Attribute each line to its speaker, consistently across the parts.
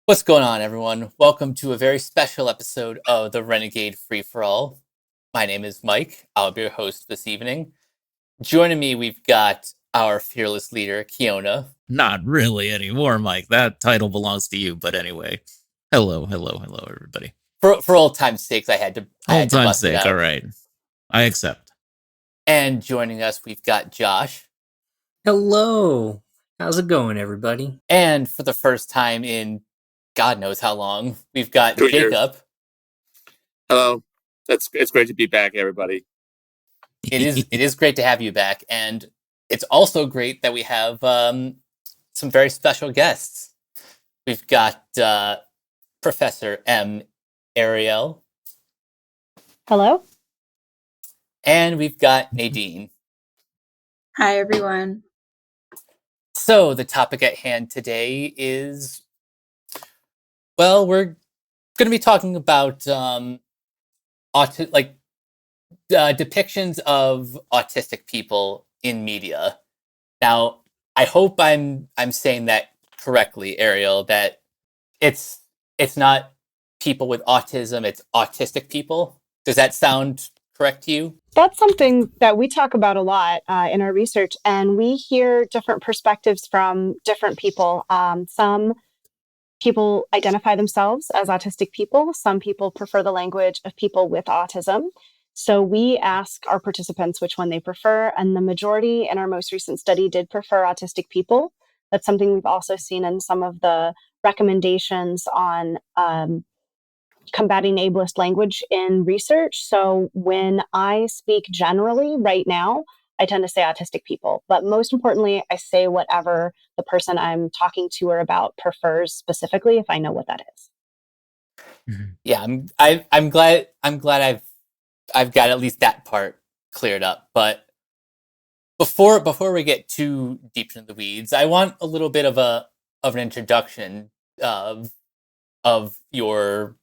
Speaker 1: What's going on, everyone? Welcome to a very special episode of the Renegade Free for All. My name is Mike. I'll be your host this evening. Joining me, we've got our fearless leader, Keona.
Speaker 2: Not really anymore, Mike. That title belongs to you. But anyway, hello, everybody.
Speaker 1: For old time's sakes, I had to
Speaker 2: Time's
Speaker 1: bust it
Speaker 2: sake, all
Speaker 1: out.
Speaker 2: right. I accept.
Speaker 1: And joining us, we've got Josh.
Speaker 3: Hello. How's it going, everybody?
Speaker 1: And for the first time in God knows how long, we've got
Speaker 4: 2 years.
Speaker 1: Jacob.
Speaker 4: Hello. It's great to be back, everybody.
Speaker 1: It is great to have you back, and it's also great that we have some very special guests. We've got Professor M. Ariel.
Speaker 5: Hello.
Speaker 1: And we've got Nadine.
Speaker 6: Hi, everyone.
Speaker 1: So the topic at hand today is, well, we're going to be talking about depictions of autistic people in media. Now, I hope I'm saying that correctly, Ariel. That it's not people with autism; it's autistic people. Does that sound correct to you?
Speaker 5: That's something that we talk about a lot in our research, and we hear different perspectives from different people. Some people identify themselves as autistic people. Some people prefer the language of people with autism. So we ask our participants which one they prefer, and the majority in our most recent study did prefer autistic people. That's something we've also seen in some of the recommendations on combating ableist language in research. So when I speak generally right now, I tend to say autistic people, but most importantly, I say whatever the person I'm talking to or about prefers specifically, if I know what that is.
Speaker 1: Yeah, I'm glad I've got at least that part cleared up. But before we get too deep into the weeds, I want a little bit of an introduction of your,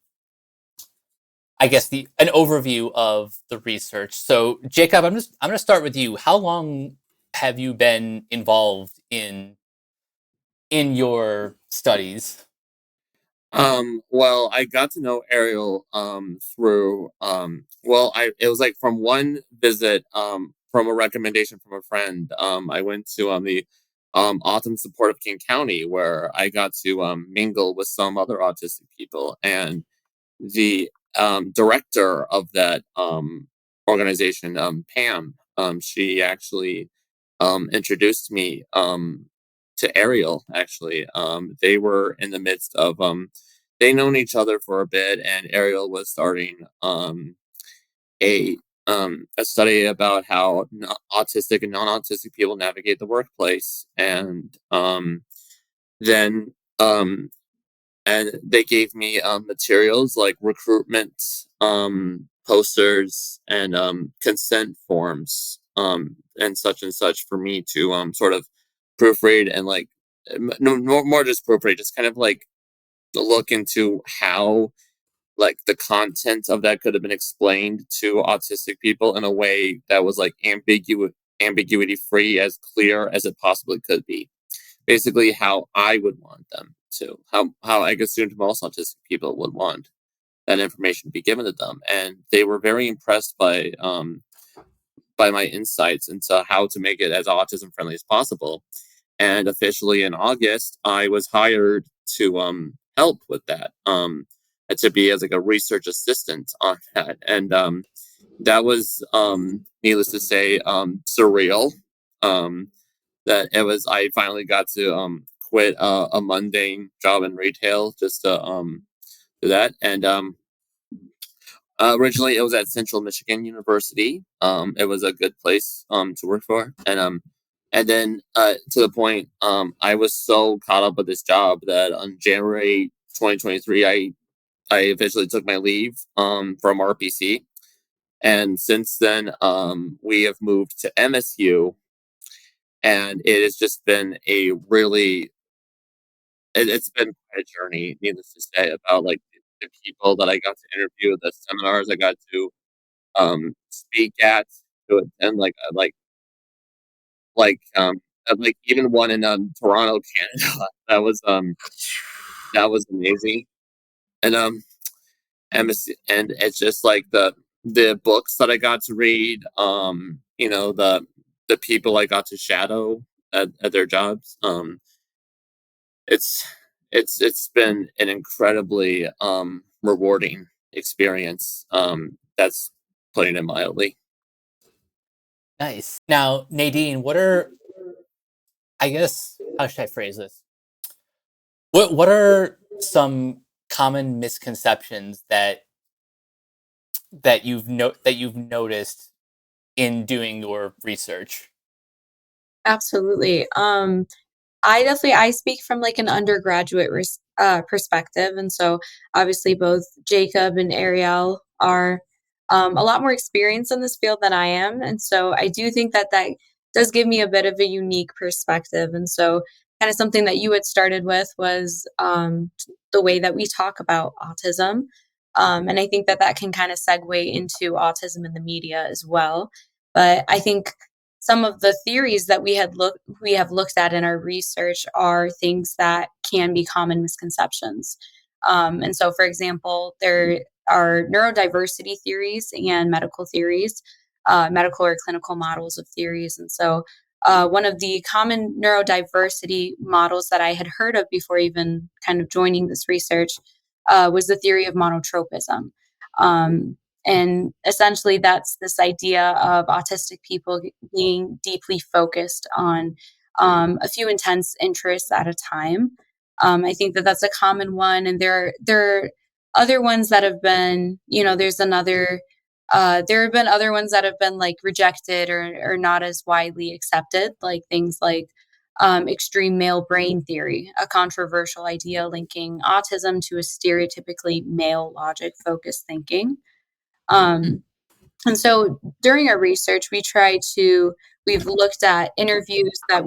Speaker 1: I guess, an overview of the research. So, Jacob, I'm going to start with you. How long have you been involved in your studies?
Speaker 4: Well, I got to know Ariel through it was like from one visit from a recommendation from a friend. I went to the Autism Support of King County, where I got to mingle with some other autistic people, and the director of that organization, Pam, she actually introduced me to Ariel. Actually, they were in the midst of they known each other for a bit, and Ariel was starting a a study about how autistic and non-autistic people navigate the workplace, and then and they gave me materials like recruitment posters and consent forms and such for me to sort of proofread and like no more just proofread, just kind of like look into how like the content of that could have been explained to autistic people in a way that was like ambiguity free, as clear as it possibly could be. Basically how I would want them to, how I assumed most autistic people would want that information to be given to them. And they were very impressed by my insights into how to make it as autism friendly as possible. And officially in August, I was hired to help with that, and to be as like a research assistant on that. And that was needless to say surreal. That it was, I finally got to quit a mundane job in retail just to do that. And originally it was at Central Michigan University. It was a good place to work for. And then to the point, I was so caught up with this job that on January 2023, I officially took my leave from RPC. And since then, we have moved to MSU, and it has just been a really, it's been quite a journey, needless to say, about like the people that I got to interview, the seminars I got to speak at, to attend, like even one in Toronto, Canada. That was that was amazing. And and it's just like the books that I got to read, the people I got to shadow at their jobs. It's it's been an incredibly rewarding experience. That's putting it mildly.
Speaker 1: Nice. Now, Nadine, what are, I guess, how should I phrase this? What are some common misconceptions that you've noticed in doing your research?
Speaker 6: Absolutely. I speak from like an undergraduate perspective, and so obviously both Jacob and Ariel are a lot more experienced in this field than I am, and so I do think that that does give me a bit of a unique perspective. And so, kind of something that you had started with was the way that we talk about autism, and I think that that can kind of segue into autism in the media as well. But I think some of the theories that we have looked at in our research are things that can be common misconceptions. And so, for example, there are neurodiversity theories and medical theories, medical or clinical models of theories. And so, one of the common neurodiversity models that I had heard of before even kind of joining this research was the theory of monotropism. Um, and essentially, that's this idea of autistic people being deeply focused on a few intense interests at a time. I think that that's a common one, and there are other ones that have been, there's another. There have been other ones that have been like rejected or not as widely accepted, like things like extreme male brain theory, a controversial idea linking autism to a stereotypically male logic focused thinking.
Speaker 2: Hmm.
Speaker 6: Um, and so during our research, we've looked at interviews that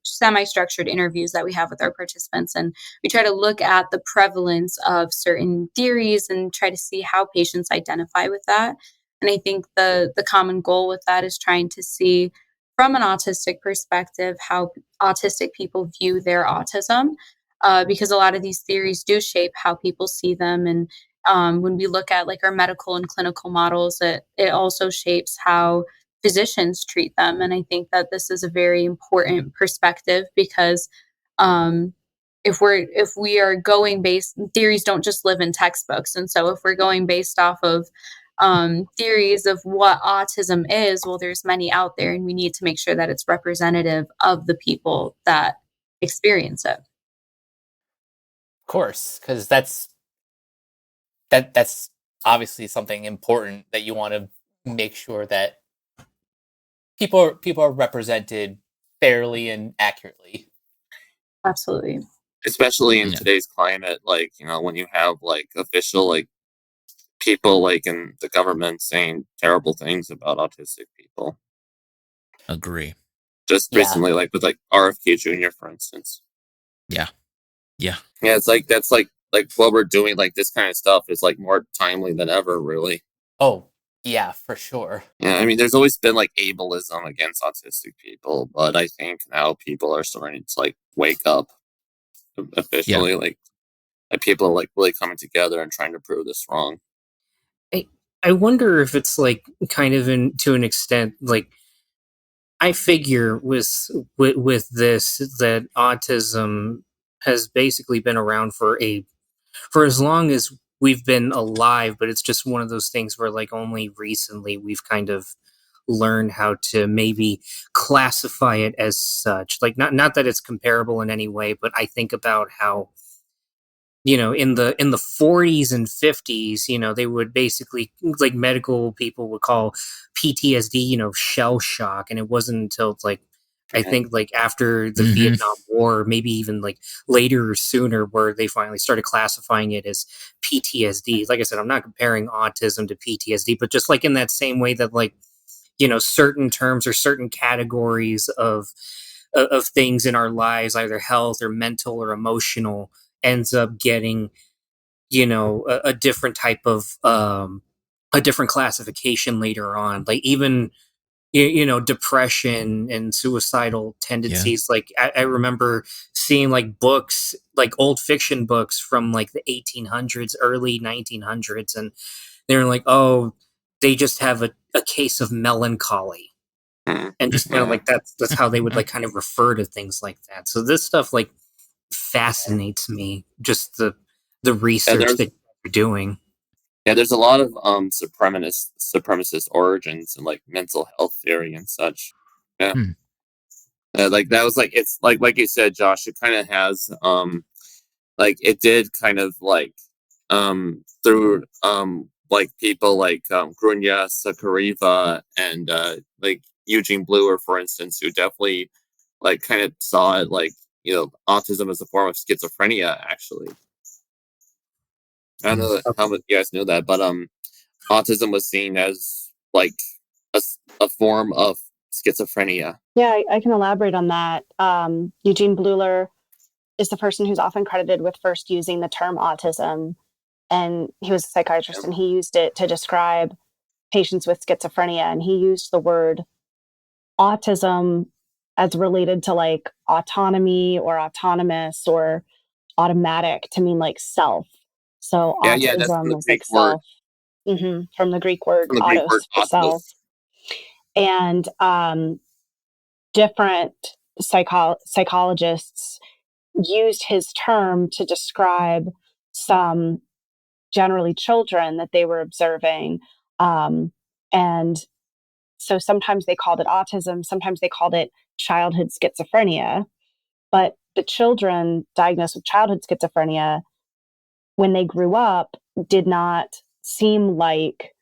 Speaker 6: semi-structured interviews that we have with our participants. And we try to look at the prevalence of certain theories and try to see how patients identify with that. And I think the common goal with that is trying to see from an autistic perspective how autistic people view their autism. Because a lot of these theories do shape how people see them, and when we look at like our medical and clinical models, it also shapes how physicians treat them. And I think that this is a very important perspective because um, if we are going based theories don't just live in textbooks, and so if we're going based off of theories of what autism is, well, there's many out there, and we need to make sure that it's representative of the people that experience it.
Speaker 1: Of course, because that's obviously something important that you want to make sure that people are represented fairly and accurately.
Speaker 6: Absolutely.
Speaker 4: Especially in
Speaker 2: Yeah,
Speaker 4: today's climate, like, when you have like official like people like in the government saying terrible things about autistic people.
Speaker 2: agree.
Speaker 4: Just
Speaker 1: Yeah,
Speaker 4: recently, like with like RFK Jr., for instance.
Speaker 2: Yeah, yeah,
Speaker 4: Yeah, it's like that's like what we're doing, like this kind of stuff is like more timely than ever, really.
Speaker 1: oh yeah, for sure.
Speaker 4: Yeah, I mean, there's always been like ableism against autistic people, but I think now people are starting to like wake up
Speaker 2: yeah.
Speaker 4: officially, like people are like really coming together and trying to prove this wrong.
Speaker 3: I, I wonder if it's like kind of in to an extent like I figure with this that autism has basically been around for as long as we've been alive, but it's just one of those things where like only recently we've kind of learned how to maybe classify it as such. Like not that it's comparable in any way, but I think about how in the 40s and 50s, they would basically like medical people would call PTSD, shell shock, and it wasn't until like I
Speaker 4: Yeah.
Speaker 3: think like after the
Speaker 2: Hmm.
Speaker 3: Vietnam War, maybe even like later or sooner, where they finally started classifying it as PTSD. Like I said, I'm not comparing autism to PTSD, but just like in that same way that like certain terms or certain categories of things in our lives, either health or mental or emotional, ends up getting a different type of a different classification later on. Like even depression and suicidal tendencies. Like I remember seeing like books, like old fiction books from like the 1800s, early 1900s, and they're like, oh, they just have a case of melancholy, and just kind of like that's how they would like kind of refer to things like that. So this stuff like fascinates me, just the research that you're doing.
Speaker 4: Yeah, there's a lot of supremacist origins and like mental health theory and such. Yeah. Like that was like, it's like you said, Josh, it kind of has like it did kind of like through like people like Grunya Sakariva and like Eugene Bluer, for instance, who definitely like kind of saw it like, autism as a form of schizophrenia, actually. I don't know how much you guys know that, but autism was seen as like a form of schizophrenia.
Speaker 5: Yeah, I can elaborate on that. Eugene Bluer is the person who's often credited with first using the term autism, and he was a psychiatrist, and he used it to describe patients with schizophrenia, and he used the word autism as related to like autonomy or autonomous or automatic to mean like self. So
Speaker 4: Yeah, that's from
Speaker 5: autism
Speaker 4: the
Speaker 5: is
Speaker 4: Greek
Speaker 5: like
Speaker 4: word.
Speaker 5: self, from the Greek word autos, the self. And different psychologists used his term to describe some generally children that they were observing. And so sometimes they called it autism, sometimes they called it childhood schizophrenia. But the children diagnosed with childhood schizophrenia, when they grew up, did not seem like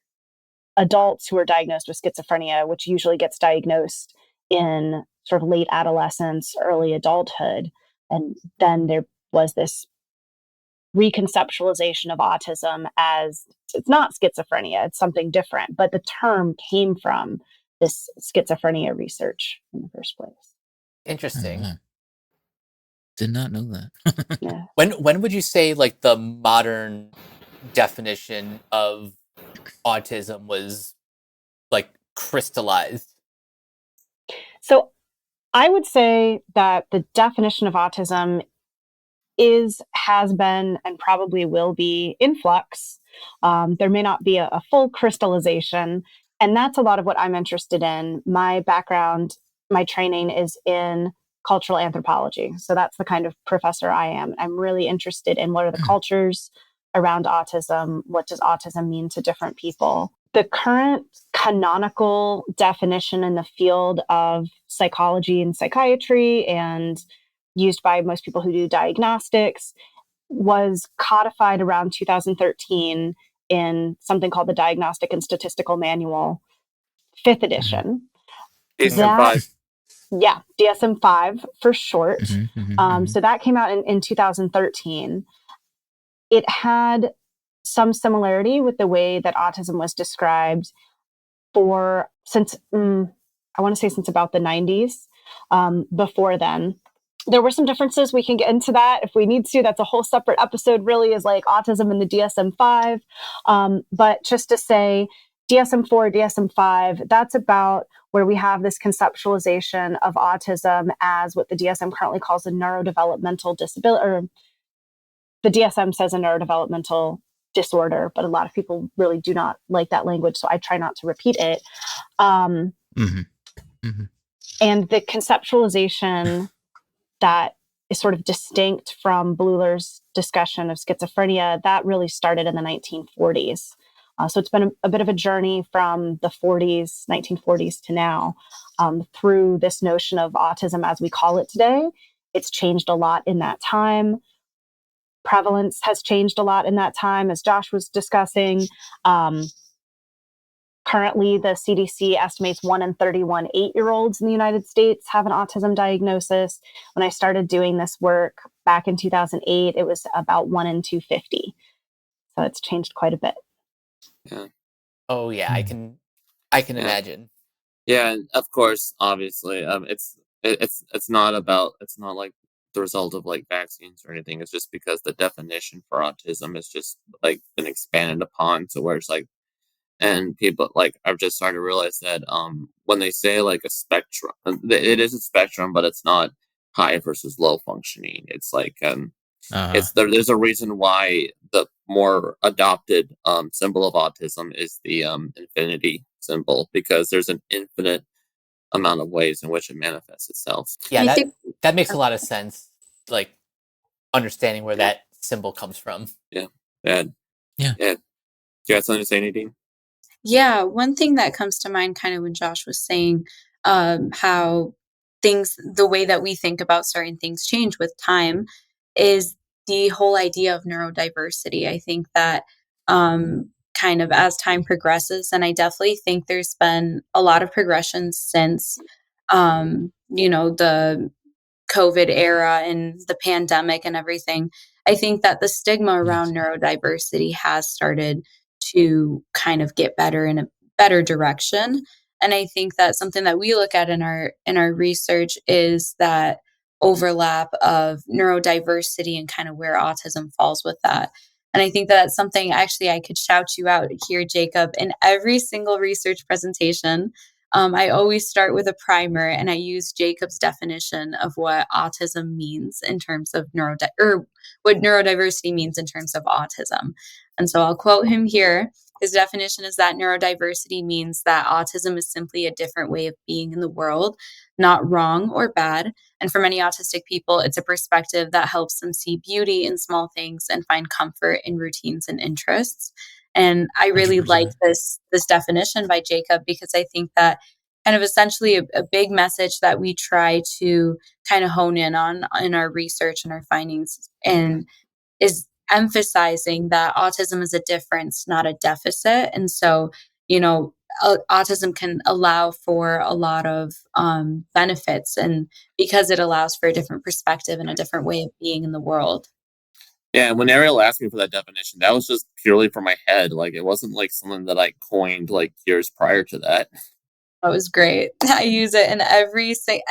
Speaker 5: adults who are diagnosed with schizophrenia, which usually gets diagnosed in sort of late adolescence, early adulthood. And then there was this reconceptualization of autism as it's not schizophrenia, it's something different. But the term came from this schizophrenia research in the first place.
Speaker 1: Interesting.
Speaker 2: Did not know that.
Speaker 5: Yeah.
Speaker 1: When would you say like the modern definition of autism was like crystallized?
Speaker 5: So I would say that the definition of autism has been, and probably will be in flux. There may not be a full crystallization. And that's a lot of what I'm interested in. My background, my training is in cultural anthropology. So that's the kind of professor I am. I'm really interested in what are the cultures around autism? What does autism mean to different people? The current canonical definition in the field of psychology and psychiatry, and used by most people who do diagnostics, was codified around 2013 in something called the Diagnostic and Statistical Manual, 5th edition.
Speaker 4: DSM-5.
Speaker 5: Yeah, DSM-5 for short. So that came out in 2013. It had some similarity with the way that autism was described since about the 90s. Before then, there were some differences. We can get into that if we need to. That's a whole separate episode, really, is like autism and the DSM-5. But just to say, DSM-4, DSM-5, that's about where we have this conceptualization of autism as what the DSM currently calls a neurodevelopmental disability, or the DSM says a neurodevelopmental disorder, but a lot of people really do not like that language, so I try not to repeat it. And the conceptualization that is sort of distinct from Bluler's discussion of schizophrenia, that really started in the 1940s. So it's been a bit of a journey from the 1940s to now, through this notion of autism as we call it today. It's changed a lot in that time. Prevalence has changed a lot in that time, as Josh was discussing. Currently, the CDC estimates 1 in 31 8-year-olds in the United States have an autism diagnosis. When I started doing this work back in 2008, it was about 1 in 250. So it's changed quite a bit.
Speaker 4: Yeah.
Speaker 1: Oh yeah, I can imagine.
Speaker 4: Yeah, and of course, obviously, it's not like the result of like vaccines or anything. It's just because the definition for autism is just like been expanded upon to where it's like And people like I've just started to realize that when they say like a spectrum, it is a spectrum, but it's not high versus low functioning. It's like
Speaker 2: Uh-huh.
Speaker 4: there's a reason why the more adopted symbol of autism is the infinity symbol, because there's an infinite amount of ways in which it manifests itself.
Speaker 1: Yeah,
Speaker 6: I think
Speaker 1: that makes a lot of sense. Like understanding where that symbol comes from.
Speaker 4: Yeah. And
Speaker 2: Yeah.
Speaker 4: yeah. You got something to say, Nadine?
Speaker 6: Yeah, one thing that comes to mind kind of when Josh was saying how the way that we think about certain things change with time is the whole idea of neurodiversity. I think that kind of as time progresses, and I definitely think there's been a lot of progression since, the COVID era and the pandemic and everything. I think that the stigma
Speaker 2: Yes.
Speaker 6: around neurodiversity has started to kind of get better in a better direction. And I think that something that we look at in our research is that overlap of neurodiversity and kind of where autism falls with that. And I think that's something actually I could shout you out here, Jacob, in every single research presentation. I always start with a primer and I use Jacob's definition of what autism means in terms of or what neurodiversity means in terms of autism. And so I'll quote him here. His definition is that neurodiversity means that autism is simply a different way of being in the world, not wrong or bad. And for many autistic people, it's a perspective that helps them see beauty in small things and find comfort in routines and interests. And I really like
Speaker 2: 100%.
Speaker 6: this definition by Jacob because I think that kind of essentially a big message that we try to kind of hone in on in our research and our findings and is emphasizing that autism is a difference, not a deficit. And so, autism can allow for a lot of benefits, and because it allows for a different perspective and a different way of being in the world.
Speaker 4: Yeah, when Ariel asked me for that definition, that was just purely for my head. Like it wasn't like something that I coined like years prior to that.
Speaker 6: That was great. I use it in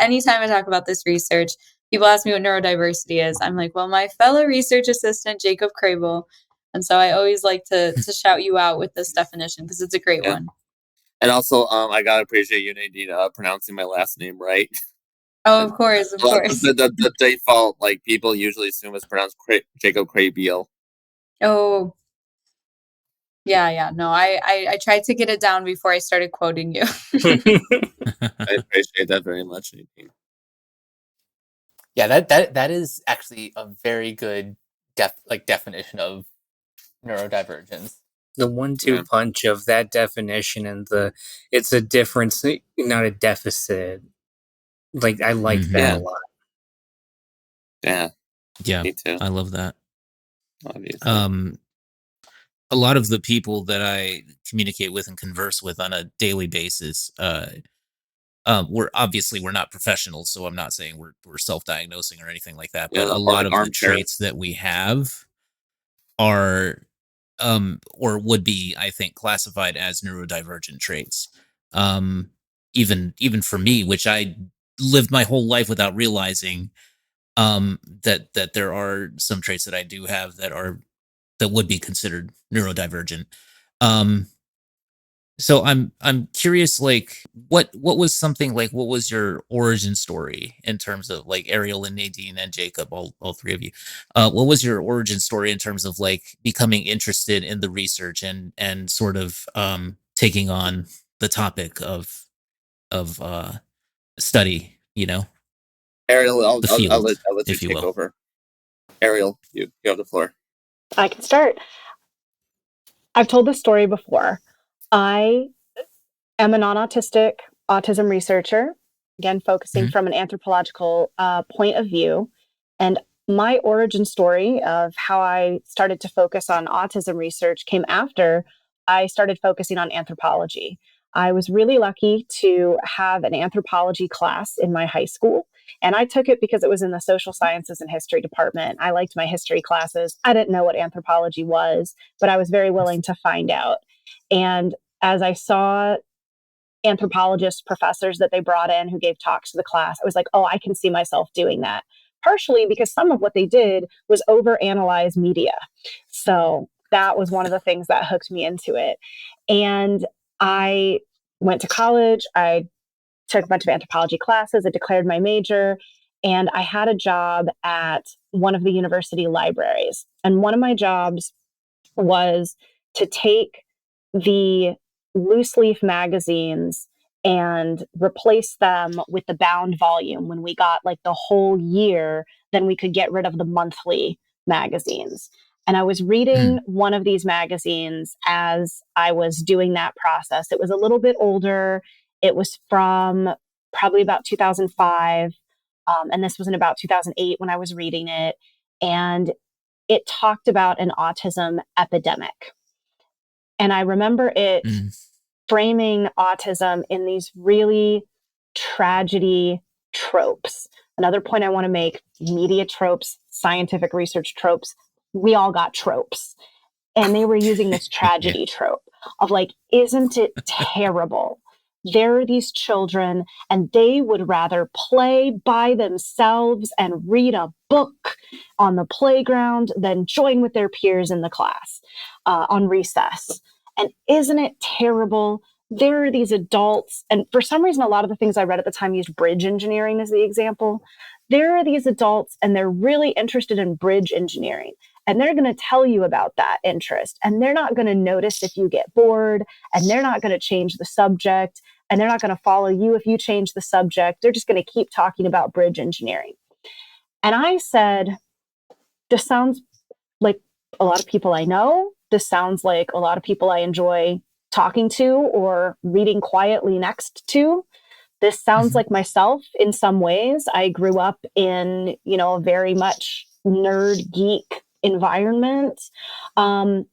Speaker 6: anytime I talk about this research, people ask me what neurodiversity is. I'm like, well, my fellow research assistant, Jacob Crable. And so I always like to shout you out with this definition because it's a great
Speaker 4: Yeah.
Speaker 6: one.
Speaker 4: And also, I gotta appreciate you, Nadine, pronouncing my last name right.
Speaker 6: Oh, of course, of course.
Speaker 4: The default, like people usually assume it's pronounced Jacob Crabiel.
Speaker 6: Oh, yeah. No, I tried to get it down before I started quoting you.
Speaker 4: I appreciate that very much, Nadine.
Speaker 1: Yeah, that is actually a very good definition of neurodivergence.
Speaker 3: The 1-2
Speaker 4: Yeah.
Speaker 3: punch of that definition and it's a difference, not a deficit. Like I like that
Speaker 4: Yeah.
Speaker 3: a lot.
Speaker 4: Yeah,
Speaker 2: Yeah,
Speaker 4: me too.
Speaker 2: I love that.
Speaker 4: Obviously.
Speaker 2: A lot of the people that I communicate with and converse with on a daily basis, we're not professionals, so I'm not saying we're self-diagnosing or anything like that. But
Speaker 4: Yeah,
Speaker 2: a
Speaker 4: or
Speaker 2: lot
Speaker 4: like
Speaker 2: of the
Speaker 4: armchair.
Speaker 2: traits that we have are, or would be, I think, classified as neurodivergent traits. Even for me, which I lived my whole life without realizing, that there are some traits that I do have that would be considered neurodivergent. So I'm curious, like what was something like what was your origin story in terms of like Ariel and Nadine and Jacob, all three of you? What was your origin story in terms of like becoming interested in the research and sort of taking on the topic of study,
Speaker 4: Ariel,
Speaker 2: the field,
Speaker 4: I'll let you
Speaker 2: if you
Speaker 4: take
Speaker 2: will.
Speaker 4: over. Ariel, you have the floor.
Speaker 5: I can start. I've told this story before. I am a non-autistic autism researcher, again, focusing
Speaker 2: Mhm.
Speaker 5: from an anthropological point of view. And my origin story of how I started to focus on autism research came after I started focusing on anthropology. I was really lucky to have an anthropology class in my high school. And I took it because it was in the social sciences and history department. I liked my history classes. I didn't know what anthropology was, but I was very willing to find out. And as I saw anthropologists, professors that they brought in who gave talks to the class, I was like, oh, I can see myself doing that. Partially because some of what they did was overanalyze media. So that was one of the things that hooked me into it. And I went to college. I took a bunch of anthropology classes. I declared my major, and I had a job at one of the university libraries. And one of my jobs was to take the loose leaf magazines and replace them with the bound volume. When we got like the whole year, then we could get rid of the monthly magazines. And I was reading one of these magazines as I was doing that process. It was a little bit older. It was from probably about 2005. And this was in about 2008 when I was reading it. And it talked about an autism epidemic. And I remember it framing autism in these really tragedy tropes. Another point I want to make: media tropes, scientific research tropes. We all got tropes. And they were using this tragedy trope of like, isn't it terrible? There are these children and they would rather play by themselves and read a book on the playground than join with their peers in the class on recess. And isn't it terrible? There are these adults, and for some reason, a lot of the things I read at the time used bridge engineering as the example. There are these adults and they're really interested in bridge engineering. And they're going to tell you about that interest. And they're not going to notice if you get bored. And they're not going to change the subject. And they're not going to follow you if you change the subject. They're just going to keep talking about bridge engineering. And I said, this sounds like a lot of people I know. This sounds like a lot of people I enjoy talking to or reading quietly next to. This sounds like myself in some ways. I grew up in, a very much nerd geek environment. And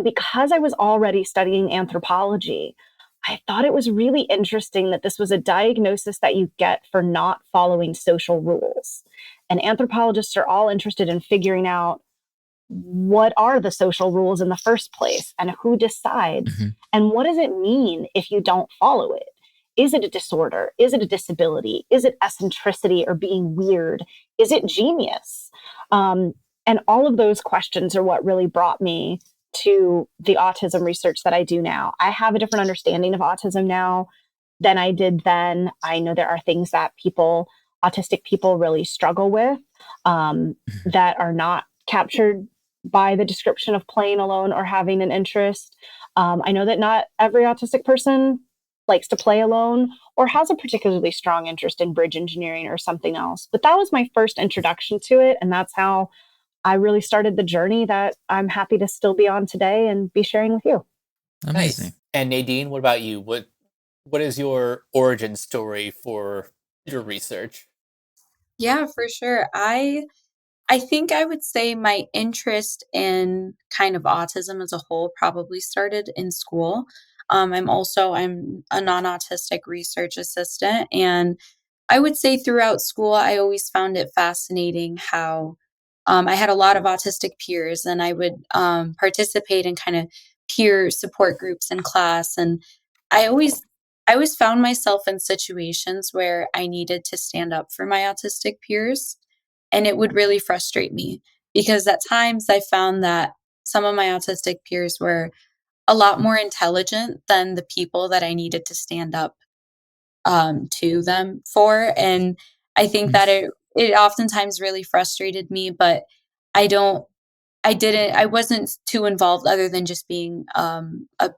Speaker 5: because I was already studying anthropology, I thought it was really interesting that this was a diagnosis that you get for not following social rules. And anthropologists are all interested in figuring out what are the social rules in the first place and who decides and what does it mean if you don't follow it? Is it a disorder? Is it a disability? Is it eccentricity or being weird? Is it genius? And all of those questions are what really brought me to the autism research that I do now. I have a different understanding of autism now than I did then. I know there are things that autistic people really struggle with that are not captured by the description of playing alone or having an interest. I know that not every autistic person likes to play alone or has a particularly strong interest in bridge engineering or something else. But that was my first introduction to it. And that's how I really started the journey that I'm happy to still be on today and be sharing with you.
Speaker 2: Amazing.
Speaker 1: Nice. And Nadine, what about you? What is your origin story for your research?
Speaker 6: Yeah, for sure. I think I would say my interest in kind of autism as a whole probably started in school. I'm a non-autistic research assistant, and I would say throughout school, I always found it fascinating how I had a lot of autistic peers, and I would participate in kind of peer support groups in class. And I always, I always found myself in situations where I needed to stand up for my autistic peers, and it would really frustrate me because at times I found that some of my autistic peers were a lot more intelligent than the people that I needed to stand up to them for. And I think that it oftentimes really frustrated me, but I don't, I wasn't too involved other than just being a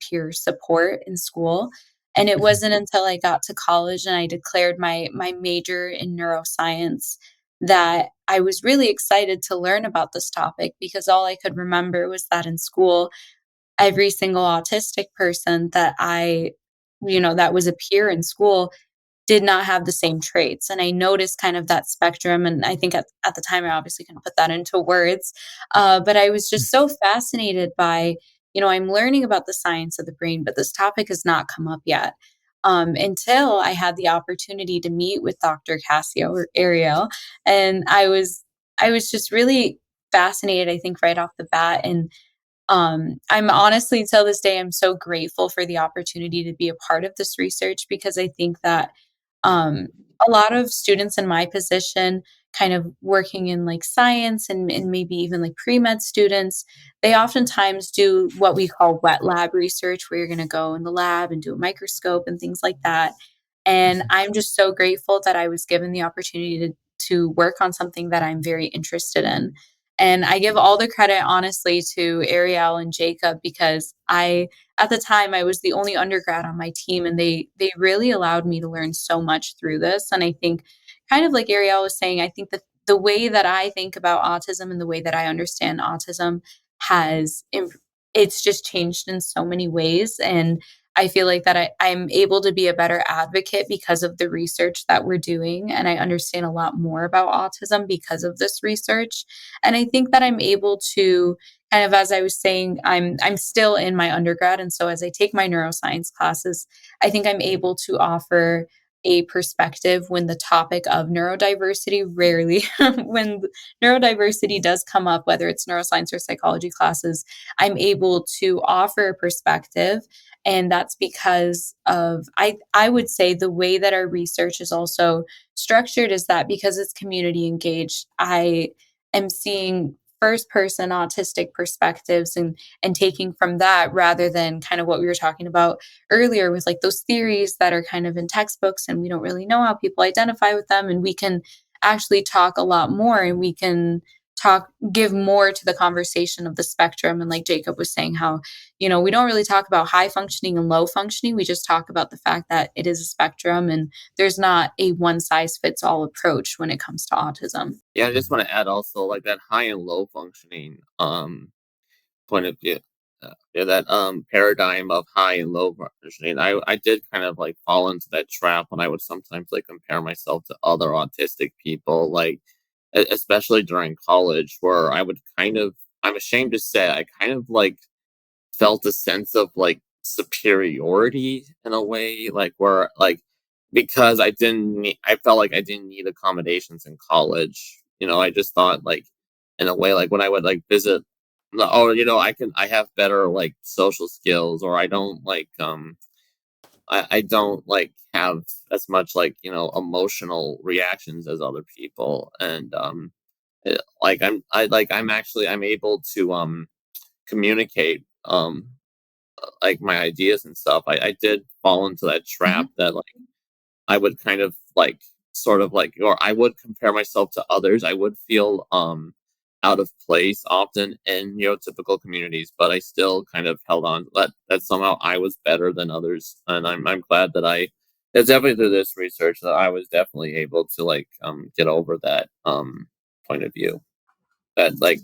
Speaker 6: peer support in school. And it wasn't until I got to college and I declared my major in neuroscience that I was really excited to learn about this topic because all I could remember was that in school, every single autistic person that that was a peer in school did not have the same traits. And I noticed kind of that spectrum. And I think at the time, I obviously couldn't put that into words. But I was just so fascinated by, I'm learning about the science of the brain, but this topic has not come up yet. Until I had the opportunity to meet with Dr. Cascio or Ariel. And I was just really fascinated, I think, right off the bat. And I'm honestly, till this day, I'm so grateful for the opportunity to be a part of this research because I think that um, a lot of students in my position kind of working in like science and maybe even like pre-med students, they oftentimes do what we call wet lab research, where you're going to go in the lab and do a microscope and things like that. And I'm just so grateful that I was given the opportunity to work on something that I'm very interested in. And I give all the credit, honestly, to Ariel and Jacob, because at the time, I was the only undergrad on my team, and they really allowed me to learn so much through this. And I think, kind of like Ariel was saying, I think that the way that I think about autism and the way that I understand autism has it's just changed in so many ways. And I feel like that I'm able to be a better advocate because of the research that we're doing. And I understand a lot more about autism because of this research. And I think that I'm able to kind of, as I was saying, I'm still in my undergrad. And so as I take my neuroscience classes, I think I'm able to offer a perspective when the topic of neurodiversity rarely, when neurodiversity does come up, whether it's neuroscience or psychology classes, I'm able to offer a perspective. And that's because of, I would say, the way that our research is also structured is that because it's community engaged, I am seeing first person autistic perspectives and taking from that, rather than kind of what we were talking about earlier with like those theories that are kind of in textbooks and we don't really know how people identify with them. And we can actually talk a lot more, and we can give more to the conversation of the spectrum. And like Jacob was saying, how, we don't really talk about high functioning and low functioning. We just talk about the fact that it is a spectrum, and there's not a one size fits all approach when it comes to autism.
Speaker 4: Yeah, I just want to add also like that high and low functioning point of view. Yeah, that paradigm of high and low functioning. I did kind of like fall into that trap when I would sometimes like compare myself to other autistic people, like especially during college, where I would kind of, I'm ashamed to say, I kind of like felt a sense of like superiority in a way, like where like because I felt like I didn't need accommodations in college. I just thought like in a way like when I would like visit, oh, I have better like social skills, or I don't like I don't like have as much like emotional reactions as other people, and I'm able to communicate like my ideas and stuff. I did fall into that trap that like I would kind of like sort of like, or I would compare myself to others. I would feel out of place often in typical communities, but I still kind of held on that somehow I was better than others, and I'm glad that it's definitely through this research that I was definitely able to like get over that point of view, that like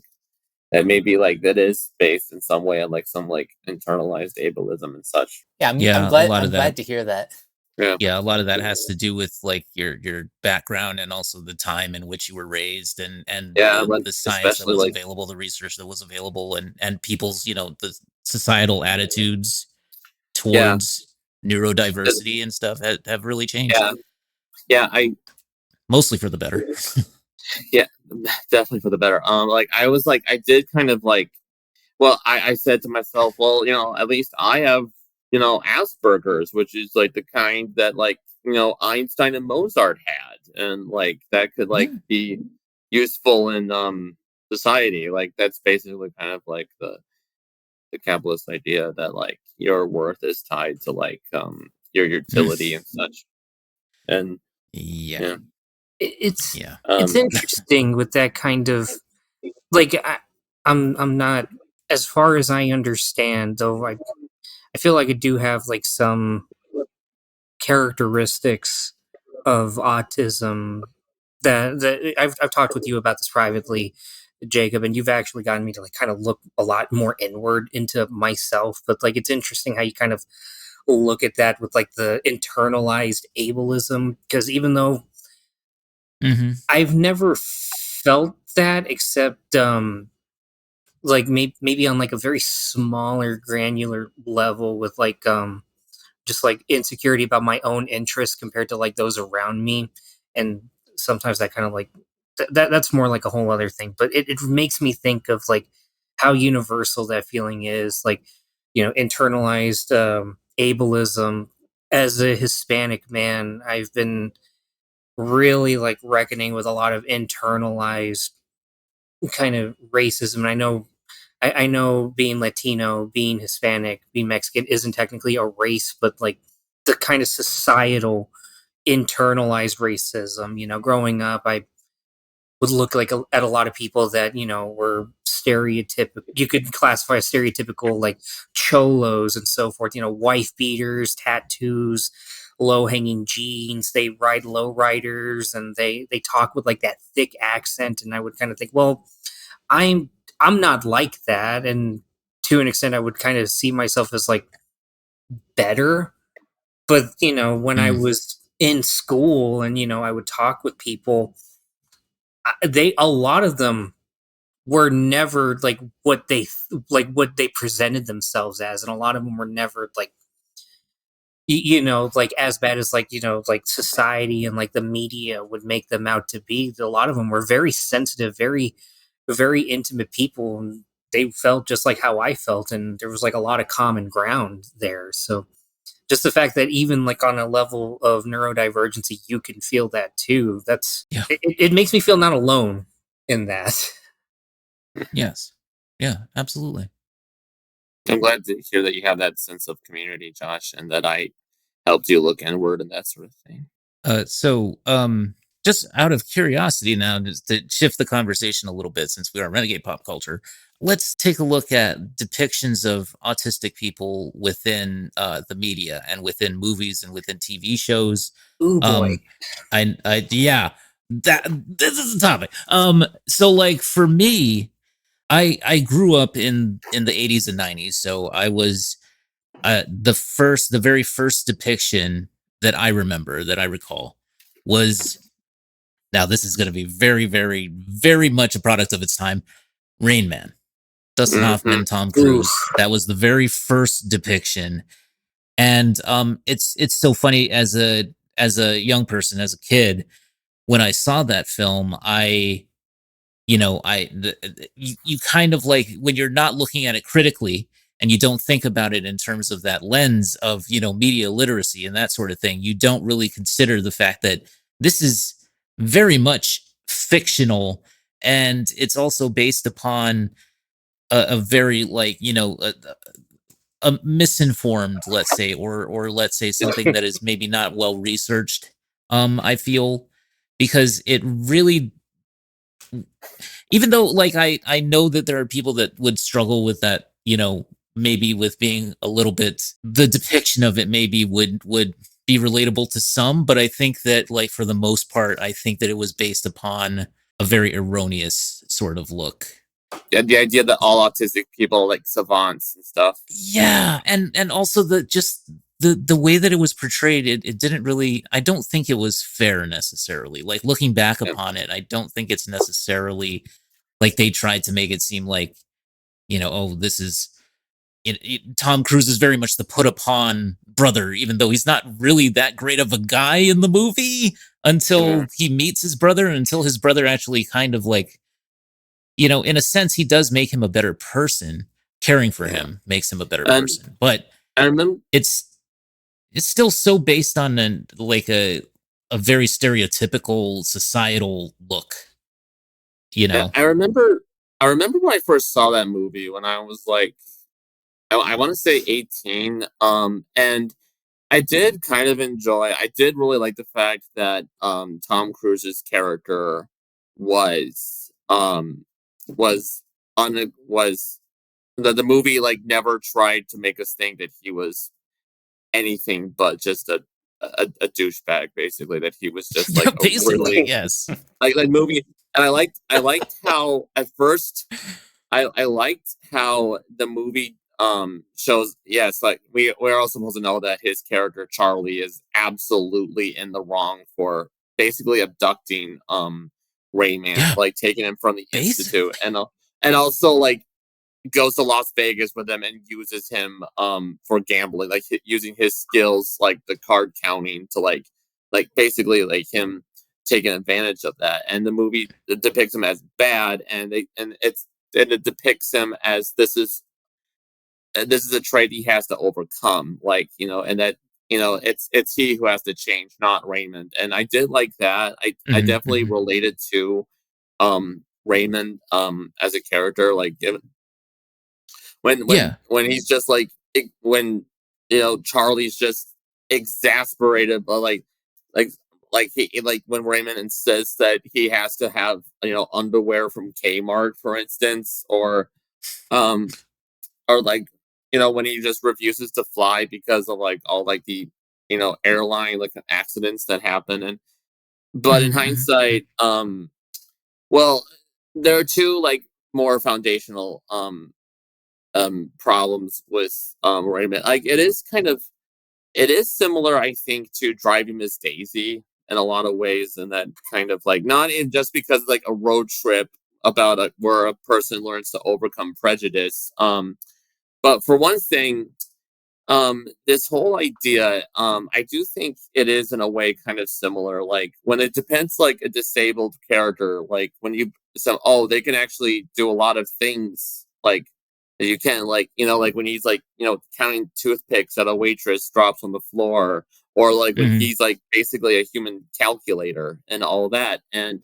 Speaker 4: that maybe like that is based in some way on like some like internalized ableism and such.
Speaker 1: Yeah, I'm
Speaker 2: Yeah, a
Speaker 1: glad.
Speaker 2: lot
Speaker 1: I'm
Speaker 2: of
Speaker 1: glad
Speaker 2: that.
Speaker 1: to hear that.
Speaker 2: Yeah, a lot of that has to do with like your background and also the time in which you were raised, and
Speaker 4: Yeah,
Speaker 2: the
Speaker 4: like
Speaker 2: the science that
Speaker 4: especially
Speaker 2: was
Speaker 4: like
Speaker 2: available, the research that was available, and people's the societal attitudes
Speaker 4: yeah,
Speaker 2: towards neurodiversity and stuff have really changed,
Speaker 4: yeah, yeah.
Speaker 2: mostly for the better.
Speaker 4: Yeah, definitely for the better. Like I was like I did kind of like, well, I said to myself, well, at least I have Asperger's, which is like the kind that like Einstein and Mozart had, and like that could like
Speaker 2: Yeah.
Speaker 4: be useful in society. Like that's basically kind of like the capitalist idea that like your worth is tied to like your utility and such. And
Speaker 2: Yeah.
Speaker 4: yeah,
Speaker 3: It's
Speaker 2: Yeah.
Speaker 3: it's interesting with that kind of like I'm not, as far as I understand, though I feel like I do have like some characteristics of autism that I've talked with you about this privately, Jacob, and you've actually gotten me to like kind of look a lot more inward into myself. But like it's interesting how you kind of look at that with like the internalized ableism, because even though
Speaker 2: hmm
Speaker 3: I've never felt that, except like maybe on like a very smaller granular level with like just like insecurity about my own interests compared to like those around me. And sometimes that kind of like that's more like a whole other thing, but it makes me think of like how universal that feeling is, like internalized ableism. As a Hispanic man, I've been really like reckoning with a lot of internalized kind of racism. And I know being Latino, being Hispanic, being Mexican isn't technically a race, but like the kind of societal internalized racism. Growing up, I would look like at a lot of people that were stereotypical. You could classify as stereotypical like cholos and so forth. Wife beaters, tattoos, low hanging jeans. They ride low riders and they talk with like that thick accent. And I would kind of think, well, I'm I'm not like that. And to an extent, I would kind of see myself as like better. But when I
Speaker 2: Mm.
Speaker 3: was in school and I would talk with people, a lot of them were never like what they presented themselves as, and a lot of them were never like like as bad as like like society and like the media would make them out to be. A lot of them were very sensitive, very intimate people, and they felt just like how I felt, and there was like a lot of common ground there. So just the fact that even like on a level of neurodivergency you can feel that too,
Speaker 2: Yeah.
Speaker 3: it makes me feel not alone in that.
Speaker 2: Yes. Yeah. Absolutely.
Speaker 4: I'm glad to hear that you have that sense of community, Josh, and that I helped you look inward and that sort of thing.
Speaker 2: Just out of curiosity now, just to shift the conversation a little bit, since we are renegade pop culture, let's take a look at depictions of autistic people within the media and within movies and within TV shows.
Speaker 3: Ooh boy.
Speaker 2: Um, yeah, that this is the topic. So like for me, I grew up in the 80s and 90s, so I was the very first depiction that I remember, that I recall, was, now this is going to be very, very, very much a product of its time, Rain Man, Dustin
Speaker 4: Mhm.
Speaker 2: Hoffman, Tom
Speaker 3: Oof.
Speaker 2: Cruise. That was the very first depiction, and it's so funny, as a young person, as a kid, when I saw that film, you kind of like, when you're not looking at it critically and you don't think about it in terms of that lens of media literacy and that sort of thing, you don't really consider the fact that this is very much fictional, and it's also based upon a very like a misinformed, let's say, or let's say something that is maybe not well researched. I feel, because it really, even though like I know that there are people that would struggle with that, maybe with being a little bit, the depiction of it maybe would be relatable to some, but I think that like for the most part, I think that it was based upon a very erroneous sort of look.
Speaker 4: Yeah, the idea that all autistic people are like savants and stuff.
Speaker 2: Yeah, and also the way that it was portrayed, it didn't really, I don't think it was fair necessarily. Like looking back
Speaker 4: Yeah.
Speaker 2: upon it, I don't think it's necessarily like they tried to make it seem like, oh, this is Tom Cruise is very much the put upon brother, even though he's not really that great of a guy in the movie until he meets his brother, and until his brother actually kind of like, in a sense, he does make him a better person. Caring for
Speaker 4: Yeah.
Speaker 2: him makes him a better
Speaker 4: And
Speaker 2: person, but
Speaker 4: I remember
Speaker 2: it's still so based on a very stereotypical societal look,
Speaker 4: Yeah, I remember when I first saw that movie when I was like, I want to say 18. And I did really like the fact that Tom Cruise's character was was was that the movie like never tried to make us think that he was anything but just a douchebag, basically, that he was just like a
Speaker 2: basically,
Speaker 4: really
Speaker 2: yes.
Speaker 4: like movie. And I liked how at first I liked how the movie shows, yes, like we're all supposed to know that his character Charlie is absolutely in the wrong for basically abducting Rayman,
Speaker 2: Yeah,
Speaker 4: like taking him from the institute,
Speaker 2: basically.
Speaker 4: and also like goes to Las Vegas with him and uses him for gambling, like using his skills, like the card counting, to like basically like him taking advantage of that. And the movie depicts him as bad, and it depicts him as this is a trait he has to overcome, like, and that it's he who has to change, not Raymond. And I did like that. I definitely related to Raymond as a character, like when he's just like when Charlie's just exasperated, but like like when Raymond insists that he has to have underwear from Kmart, for instance, um or like when he just refuses to fly because of like all like the airline like accidents that happen. And but in hindsight, well, there are two like more foundational problems with Raymond. Like it is similar, I think, to Driving Miss Daisy in a lot of ways, and that kind of like not in just because like a road trip about where a person learns to overcome prejudice. But for one thing, this whole idea, I do think it is in a way kind of similar. Like when it depends, like a disabled character, like when they can actually do a lot of things, like that you can, like like when he's like counting toothpicks that a waitress drops on the floor, or like when he's like basically a human calculator and all that. And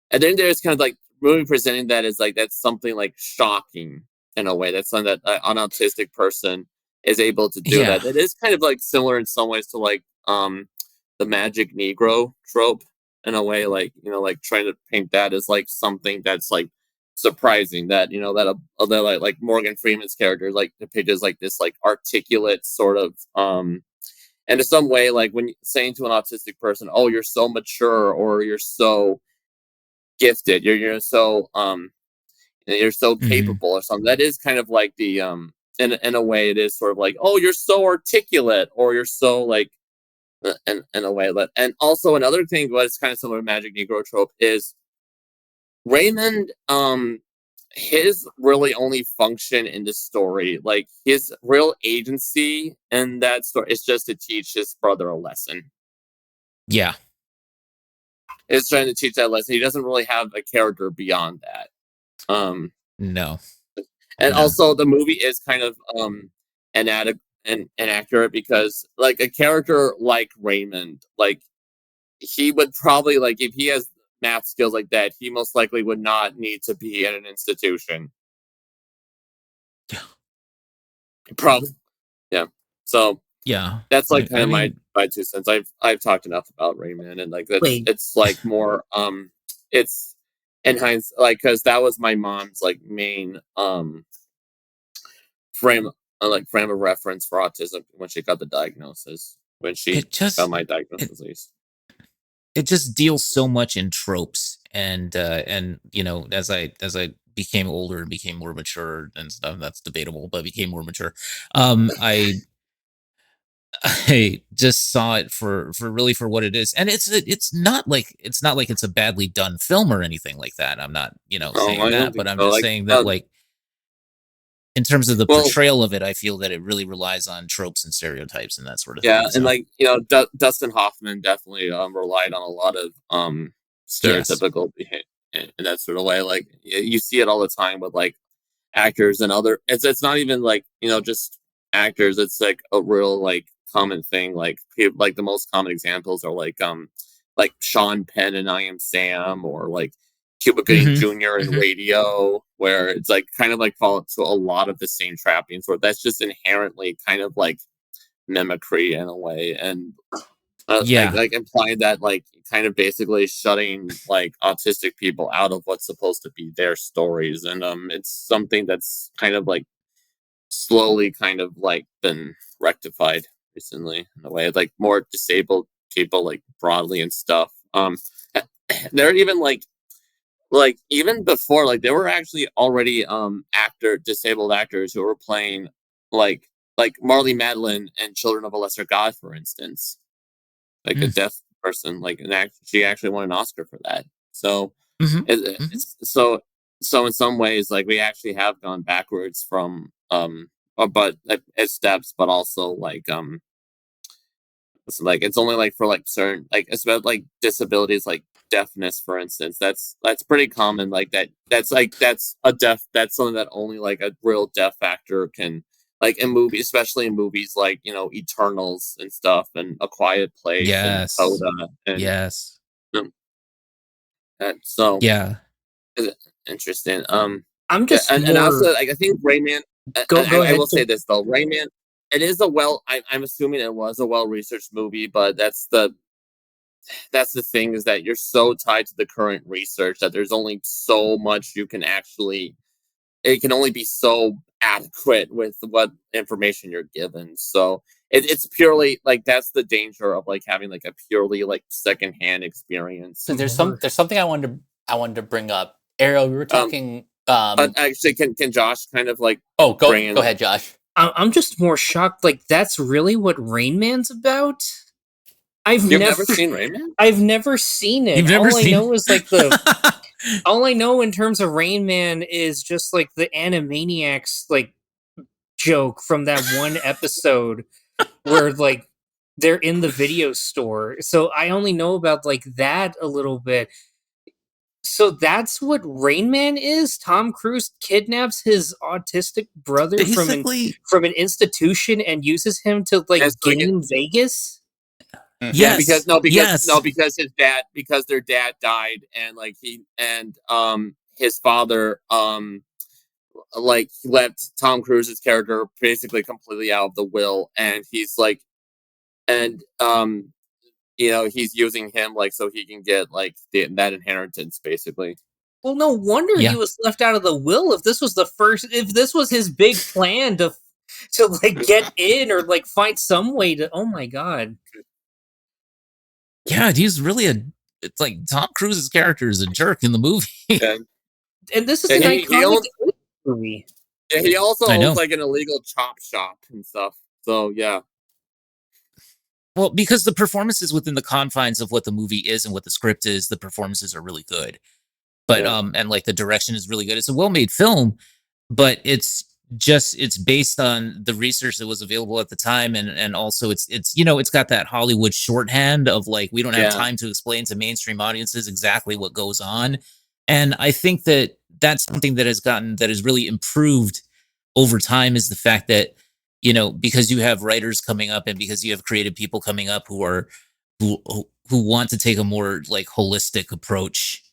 Speaker 4: then there's kind of like really presenting that as like that's something like shocking in a way. That's something that an autistic person is able to do.
Speaker 2: Yeah.
Speaker 4: That it is kind of like similar in some ways to like the magic Negro trope in a way, like like trying to paint that as like something that's like surprising, that that like Morgan Freeman's character like depicted as like this like articulate sort of and in some way, like when saying to an autistic person, oh, you're so mature, or you're so gifted, you're so capable or something, that is kind of like the in a way it is sort of like, oh, you're so articulate, or you're so like in a way that. And also another thing was kind of similar to magic Negro trope is Raymond, his really only function in the story, like his real agency in that story, is just to teach his brother a lesson.
Speaker 2: Yeah.
Speaker 4: Is trying to teach that lesson. He doesn't really have a character beyond that.
Speaker 2: No.
Speaker 4: And also the movie is kind of inaccurate, because like a character like Raymond, like he would probably, like if he has math skills like that, he most likely would not need to be in an institution. Probably. Yeah. So
Speaker 2: Yeah.
Speaker 4: that's like kind
Speaker 2: I
Speaker 4: of
Speaker 2: mean,
Speaker 4: my 2 cents. I've talked enough about Rayman, and like
Speaker 3: Wait.
Speaker 4: it's like more it's in hindsight, like, because that was my mom's like main frame frame of reference for autism when she got the diagnosis, when she
Speaker 2: it just
Speaker 4: got my diagnosis at least.
Speaker 2: it just deals so much in tropes, and as I became older and became more mature and stuff, that's debatable, but became more mature, I I just saw it for really for what it is. And it's not like it's a badly done film or anything like that. I'm not
Speaker 4: Oh,
Speaker 2: saying
Speaker 4: I don't
Speaker 2: that,
Speaker 4: think
Speaker 2: but I'm
Speaker 4: so.
Speaker 2: just
Speaker 4: Like,
Speaker 2: saying that, like, in terms of the
Speaker 4: well,
Speaker 2: portrayal of it, I feel that it really relies on tropes and stereotrips and that sort of
Speaker 4: yeah,
Speaker 2: thing.
Speaker 4: and
Speaker 2: So
Speaker 4: like Dustin Hoffman definitely relied on a lot of
Speaker 2: yes.
Speaker 4: stereotypical behavior in that sort of way. Like you see it all the time with like actors and other. It's not even like just actors. It's like a real like common thing. Like like the most common examples are like Sean Penn and I Am Sam, or like Cuba Gooding Jr. in Radio, where it's like kind of like fall into a lot of the same trappings, where that's just inherently kind of like mimicry in a way. And
Speaker 2: Yeah.
Speaker 4: like implying that like kind of basically shutting like autistic people out of what's supposed to be their stories. And it's something that's kind of like slowly kind of like been rectified recently in a way, like more disabled people like broadly and stuff. They're even like even before, like there were actually already disabled actors who were playing like Marley Madeline and Children of a Lesser God, for instance, like a deaf person, like she actually won an Oscar for that. So it's so in some ways, like we actually have gone backwards from but it's steps, but also like it's only like for like certain, like it's about like disabilities, like deafness, for instance. That's pretty common. Like that's something that only like a real deaf actor can like in movies, especially in movies like Eternals and stuff, and A Quiet Place and
Speaker 2: Yes.
Speaker 4: Coda, and
Speaker 2: Yes.
Speaker 4: so
Speaker 2: Yeah.
Speaker 4: interesting.
Speaker 3: I'm just
Speaker 4: and also
Speaker 3: more.
Speaker 4: like, I think Rayman.
Speaker 3: Go
Speaker 4: I
Speaker 3: ahead.
Speaker 4: will say this though, Rayman. It is I'm assuming it was a well researched movie, but that's the thing, is that you're so tied to the current research that there's only so much you can actually. It can only be so adequate with what information you're given. So it's purely like, that's the danger of like having like a purely like secondhand experience.
Speaker 1: So there's something I wanted to bring up. Ariel, we were talking.
Speaker 4: But actually, can Josh kind of like?
Speaker 1: Go ahead, Josh.
Speaker 3: I'm just more shocked. Like, that's really what Rain Man's about.
Speaker 4: You've never seen Rain Man?
Speaker 3: I've never seen it.
Speaker 2: You've never
Speaker 3: All I
Speaker 2: seen-
Speaker 3: know is like the. All I know in terms of Rain Man is just like the Animaniacs like joke from that one episode where like they're in the video store. So I only know about like that a little bit. So that's what Rain Man is? Tom Cruise kidnaps his autistic brother
Speaker 2: Basically,
Speaker 3: from an institution and uses him to like
Speaker 4: Yes, like
Speaker 3: game Vegas?
Speaker 4: Yeah,
Speaker 2: yes.
Speaker 4: because their dad died, and like his father like left Tom Cruise's character basically completely out of the will, and he's like, and he's using him like so he can get like that inheritance basically.
Speaker 3: Well, no wonder
Speaker 2: Yeah.
Speaker 3: he was left out of the will. If this was his big plan to like get in or like find some way to. Oh my god.
Speaker 2: Yeah, he's really it's like Tom Cruise's character is a jerk in the movie.
Speaker 3: And this is
Speaker 4: And
Speaker 3: an
Speaker 4: he
Speaker 3: iconic movie.
Speaker 4: And he also
Speaker 2: I know.
Speaker 4: owns like an illegal chop shop and stuff. So yeah.
Speaker 2: Well, because the performances within the confines of what the movie is and what the script is, the performances are really good. But
Speaker 4: Yeah.
Speaker 2: and like the direction is really good. It's a well-made film, but it's based on the research that was available at the time, and also it's it's got that Hollywood shorthand of like, we don't have time to explain to mainstream audiences exactly what goes on. And I think that that's something that has really improved over time, is the fact that because you have writers coming up, and because you have creative people coming up who want to take a more like holistic approach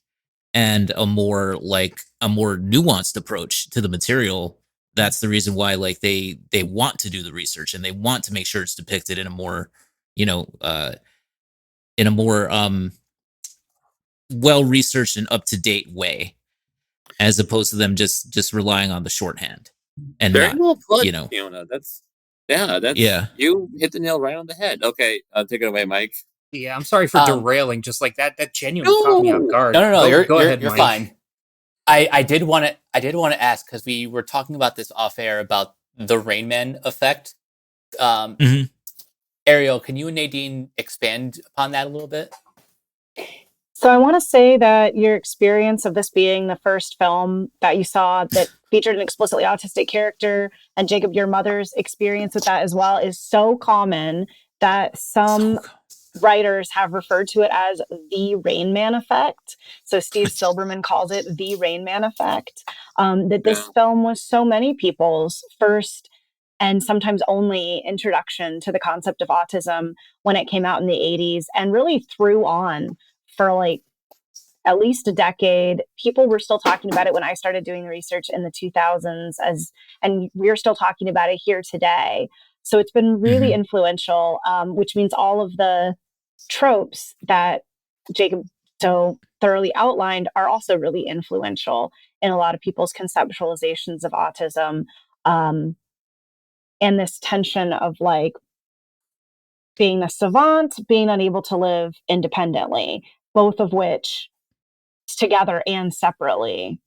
Speaker 2: and a more nuanced approach to the material. That's the reason why like they want to do the research, and they want to make sure it's depicted in a more well researched and up to date way, as opposed to them just relying on the shorthand. And
Speaker 4: very
Speaker 2: not,
Speaker 4: well put,
Speaker 2: you know.
Speaker 4: Keona. That's you hit the nail right on the head. Okay, take it away, Mike.
Speaker 3: Yeah, I'm sorry for derailing. Just like that genuinely caught me off guard.
Speaker 1: No,
Speaker 3: Go ahead,
Speaker 1: you're
Speaker 3: Mike.
Speaker 1: fine. I did want to ask, because we were talking about this off air about the Rain Man effect. Ariel, can you and Nadine expand upon that a little bit?
Speaker 5: So I want to say that your experience of this being the first film that you saw that featured an explicitly autistic character, and Jacob, your mother's experience with that as well, is so common that some writers have referred to it as the Rain Man effect. So Steve Silberman calls it the Rain Man effect. That this film was so many people's first and sometimes only introduction to the concept of autism when it came out in the 80s, and really threw on for like at least a decade. People were still talking about it when I started doing the research in the 2000s, and we're still talking about it here today. So it's been really influential, which means all of the tropes that Jacob so thoroughly outlined are also really influential in a lot of people's conceptualizations of autism. And this tension of like being the savant, being unable to live independently, both of which together and separately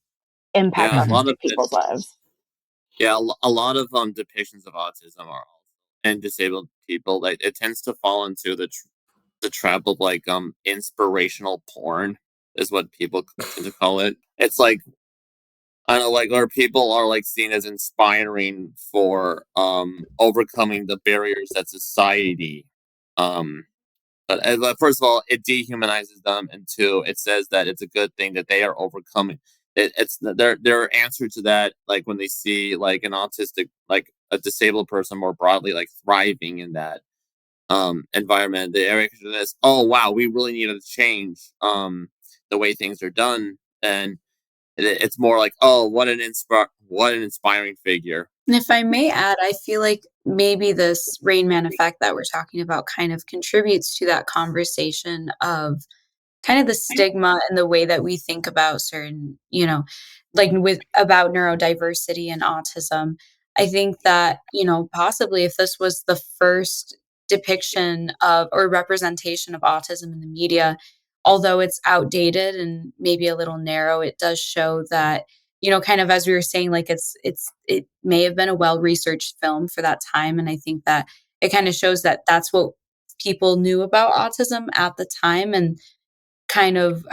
Speaker 5: impact autistic people's lives.
Speaker 4: Yeah, a lot of depictions of autism and disabled people, like it tends to fall into the trap of like inspirational porn, is what people tend to call it. It's like, I don't know, like, where people are like seen as inspiring for overcoming the barriers that society but first of all, it dehumanizes them, and two, it says that it's a good thing that they are overcoming it's their answer to that, like when they see like an autistic, like a disabled person more broadly, like thriving in that environment. The area is, oh wow, we really needed to change the way things are done, and it's more like, oh, what an inspiring figure.
Speaker 6: And if I may add, I feel like maybe this Rain Man effect that we're talking about kind of contributes to that conversation of kind of the stigma and the way that we think about certain, like with about neurodiversity and autism. I think that, possibly if this was the first depiction of or representation of autism in the media, although it's outdated and maybe a little narrow, it does show that, kind of as we were saying, like it may have been a well-researched film for that time. And I think that it kind of shows that that's what people knew about autism at the time. And kind of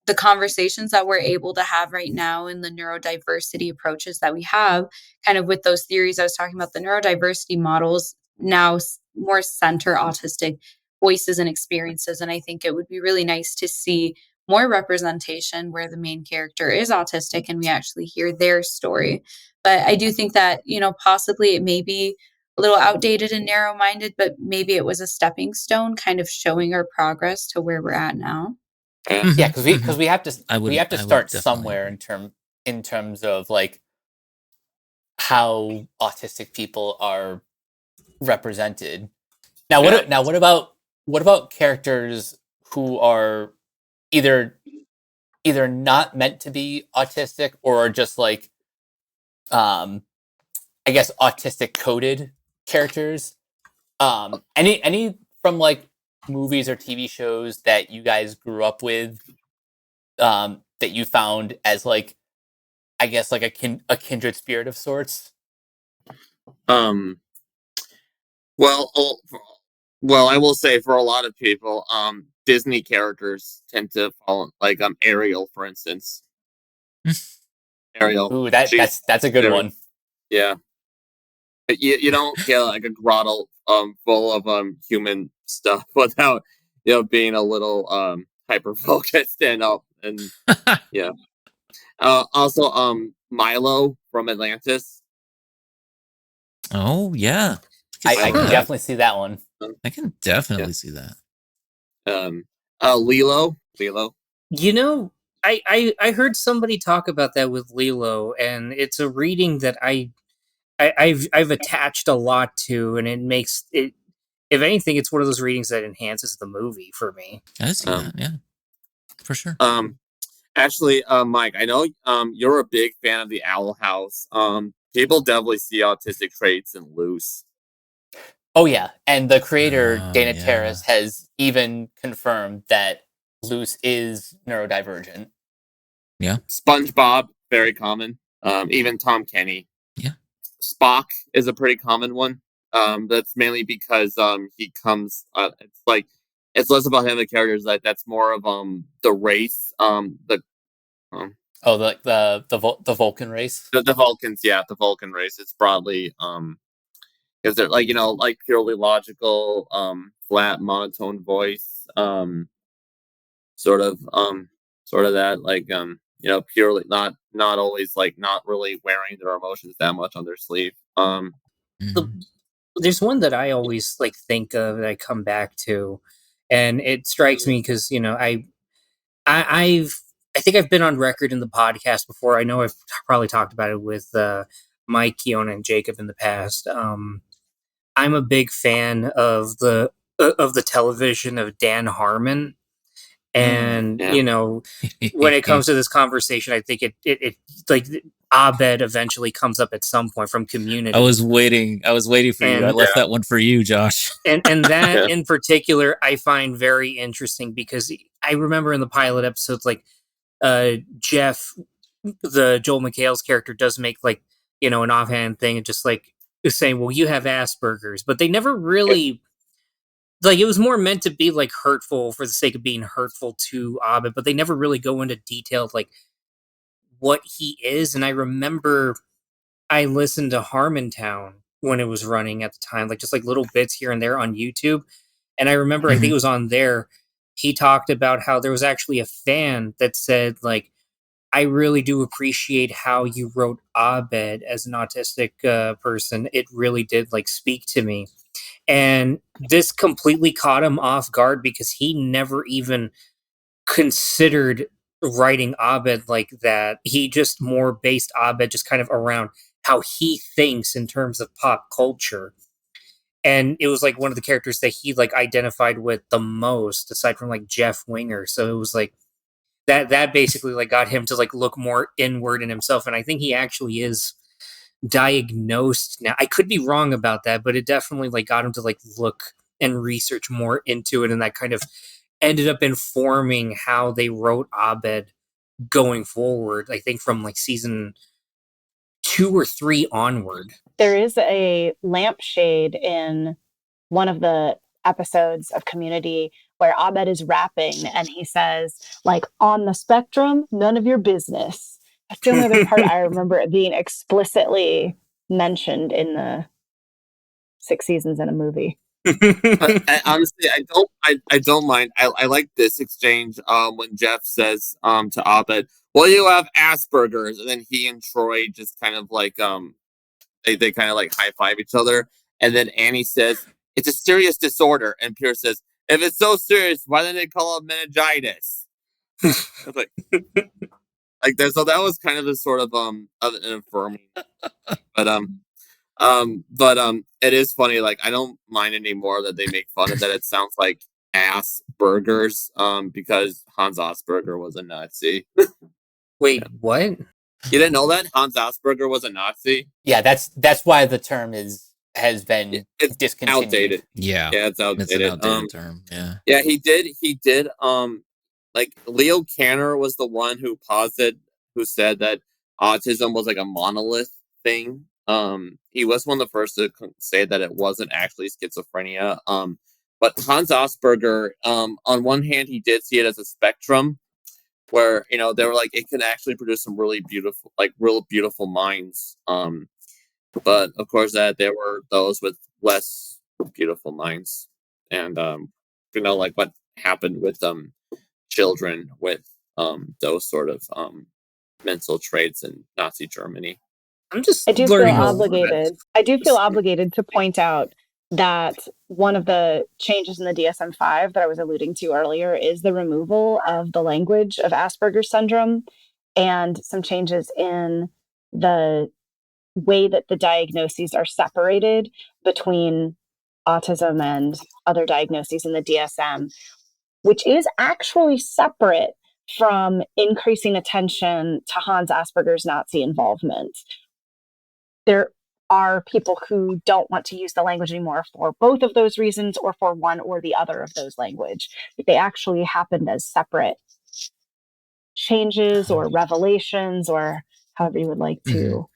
Speaker 6: the conversations that we're able to have right now and the neurodiversity approaches that we have kind of with those theories I was talking about, the neurodiversity models now more center autistic voices and experiences. And I think it would be really nice to see more representation where the main character is autistic and we actually hear their story. But I do think that, possibly it may be a little outdated and narrow minded, but maybe it was a stepping stone kind of showing our progress to where we're at now.
Speaker 1: Yeah, because we have to we have to
Speaker 2: I would
Speaker 1: start
Speaker 2: definitely
Speaker 1: somewhere
Speaker 2: agree.
Speaker 1: in terms of like how autistic people are represented. Now what about characters who are either not meant to be autistic or are just like I guess autistic coded characters? Any from like movies or TV shows that you guys grew up with that you found as like I guess like a kindred spirit of sorts?
Speaker 4: Um, well, well, I will say for a lot of people, Disney characters tend to fall like Ariel, for instance. Ariel,
Speaker 1: Ooh,
Speaker 4: she's
Speaker 1: that's a good
Speaker 4: very,
Speaker 1: one.
Speaker 4: yeah. You don't get like a grotto full of human stuff without being a little hyper focused and yeah. Also Milo from Atlantis.
Speaker 2: Oh yeah,
Speaker 1: I can
Speaker 4: Milo,
Speaker 1: definitely see that one.
Speaker 2: I can
Speaker 4: yeah.
Speaker 2: definitely see that.
Speaker 4: Lilo.
Speaker 3: You know, I heard somebody talk about that with Lilo, and it's a reading that I've attached a lot to, and it makes it. If anything, it's one of those readings that enhances the movie for me.
Speaker 2: I see
Speaker 4: Um,
Speaker 2: that. Yeah, for sure.
Speaker 4: Actually, Mike, I know you're a big fan of the Owl House. People definitely see autistic traits in Loose.
Speaker 1: Oh yeah, and the creator
Speaker 2: Oh
Speaker 1: Dana
Speaker 2: yeah.
Speaker 1: Terrace has even confirmed that Luce is neurodivergent.
Speaker 2: Yeah.
Speaker 4: SpongeBob, very common. Even Tom Kenny.
Speaker 2: Yeah.
Speaker 4: Spock is a pretty common one. That's mainly because he comes. It's like it's less about him. The characters that's more of the race.
Speaker 1: Oh, the Vulcan race.
Speaker 4: The Vulcans. Yeah, the Vulcan race. It's broadly because they're like like purely logical, flat monotone voice. Sort of that like purely not always like not really wearing their emotions that much on their sleeve.
Speaker 3: The, there's one that I always like think of that I come back to, and it strikes me because I've I think I've been on record in the podcast before. I know I've probably talked about it with Mike, Keona, and Jacob in the past. I'm a big fan of the television of Dan Harmon, and
Speaker 4: Yeah.
Speaker 3: when it comes to this conversation, I think it like Abed eventually comes up at some point from Community.
Speaker 2: I was waiting for you. I
Speaker 3: And-
Speaker 2: left that one for you, Josh.
Speaker 3: and that
Speaker 4: Yeah.
Speaker 3: in particular I find very interesting because I remember in the pilot episodes, like Jeff, the Joel McHale's character, does make like an offhand thing and just like saying, well, you have Asperger's, but they never really like, it was more meant to be like hurtful for the sake of being hurtful to Abed, but they never really go into detail like what he is. And I remember I listened to Harmontown when it was running at the time, like just like little bits here and there on YouTube. And I remember, I think it was on there, he talked about how there was actually a fan that said, like, I really do appreciate how you wrote Abed as an autistic person. It really did like speak to me. And this completely caught him off guard because he never even considered writing Abed like that. He just more based Abed just kind of around how he thinks in terms of pop culture. And it was like one of the characters that he like identified with the most, aside from like Jeff Winger. So it was like that basically like got him to like look more inward in himself. And I think he actually is diagnosed now. I could be wrong about that, but it definitely like got him to like look and research more into it, and that kind of ended up informing how they wrote Abed going forward. I think from like season 2 or 3 onward.
Speaker 5: There is a lampshade in one of the episodes of Community where Abed is rapping and he says, like, on the spectrum, none of your business. That's the only other part I remember it being explicitly mentioned in the 6 seasons in a movie.
Speaker 4: Honestly, I don't mind. I like this exchange when Jeff says to Abed, well, you have Asperger's, and then he and Troy just kind of like they kind of like high five each other, and then Annie says it's a serious disorder, and Pierce says, if it's so serious, why didn't they call it meningitis? like that. So that was kind of a sort of an affirming, but it is funny. Like, I don't mind anymore that they make fun of that. It sounds like ass burgers, because Hans Asperger was a Nazi.
Speaker 3: Wait, what?
Speaker 4: You didn't know that Hans Asperger was a Nazi?
Speaker 1: Yeah, that's why the term has been
Speaker 4: It's
Speaker 1: discontinued.
Speaker 4: outdated.
Speaker 2: Yeah,
Speaker 4: Yeah, it's outdated.
Speaker 2: It's an outdated term. Yeah.
Speaker 4: Yeah, he did. Like Leo Kanner was the one who said that autism was like a monolith thing. He was one of the first to say that it wasn't actually schizophrenia. But Hans Asperger, on one hand, he did see it as a spectrum, where they were like it can actually produce some really beautiful, like real beautiful minds. But of course, that there were those with less beautiful minds, and like what happened with children with those sort of mental traits in Nazi Germany.
Speaker 3: I'm just
Speaker 5: I do feel
Speaker 3: learning
Speaker 5: obligated. I do feel obligated to point out that one of the changes in the DSM-5 that I was alluding to earlier is the removal of the language of Asperger's syndrome and some changes in the way that the diagnoses are separated between autism and other diagnoses in the DSM, which is actually separate from increasing attention to Hans Asperger's Nazi involvement. There are people who don't want to use the language anymore for both of those reasons or for one or the other of those language. They actually happened as separate changes or revelations or however you would like to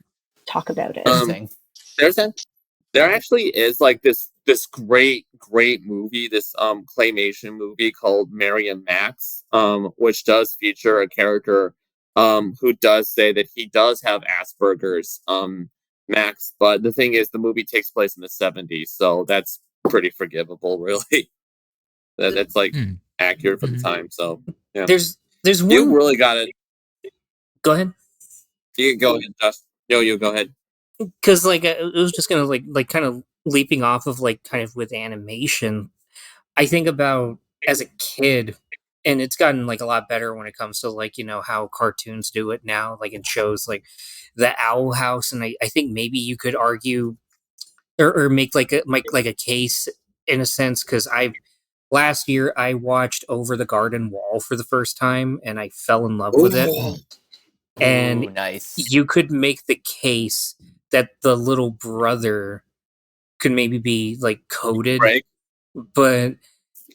Speaker 5: talk about it.
Speaker 4: There actually is like this great movie, this claymation movie called Mary and Max, which does feature a character who does say that he does have Asperger's, Max, but the thing is the movie takes place in the 70s, so that's pretty forgivable, really. That's like accurate for the time. So yeah.
Speaker 3: There's one.
Speaker 4: You really got it.
Speaker 3: Go ahead.
Speaker 4: You can go ahead, Dust. You go ahead.
Speaker 3: Because like it was just gonna like kind of leaping off of like kind of with animation. I think about as a kid, and it's gotten like a lot better when it comes to like how cartoons do it now, like in shows like the Owl House, and I think maybe you could argue or make like a case in a sense, because last year I watched Over the Garden Wall for the first time and I fell in love with it. And
Speaker 1: nice.
Speaker 3: You could make the case that the little brother could maybe be like coded,
Speaker 4: Greg.
Speaker 3: but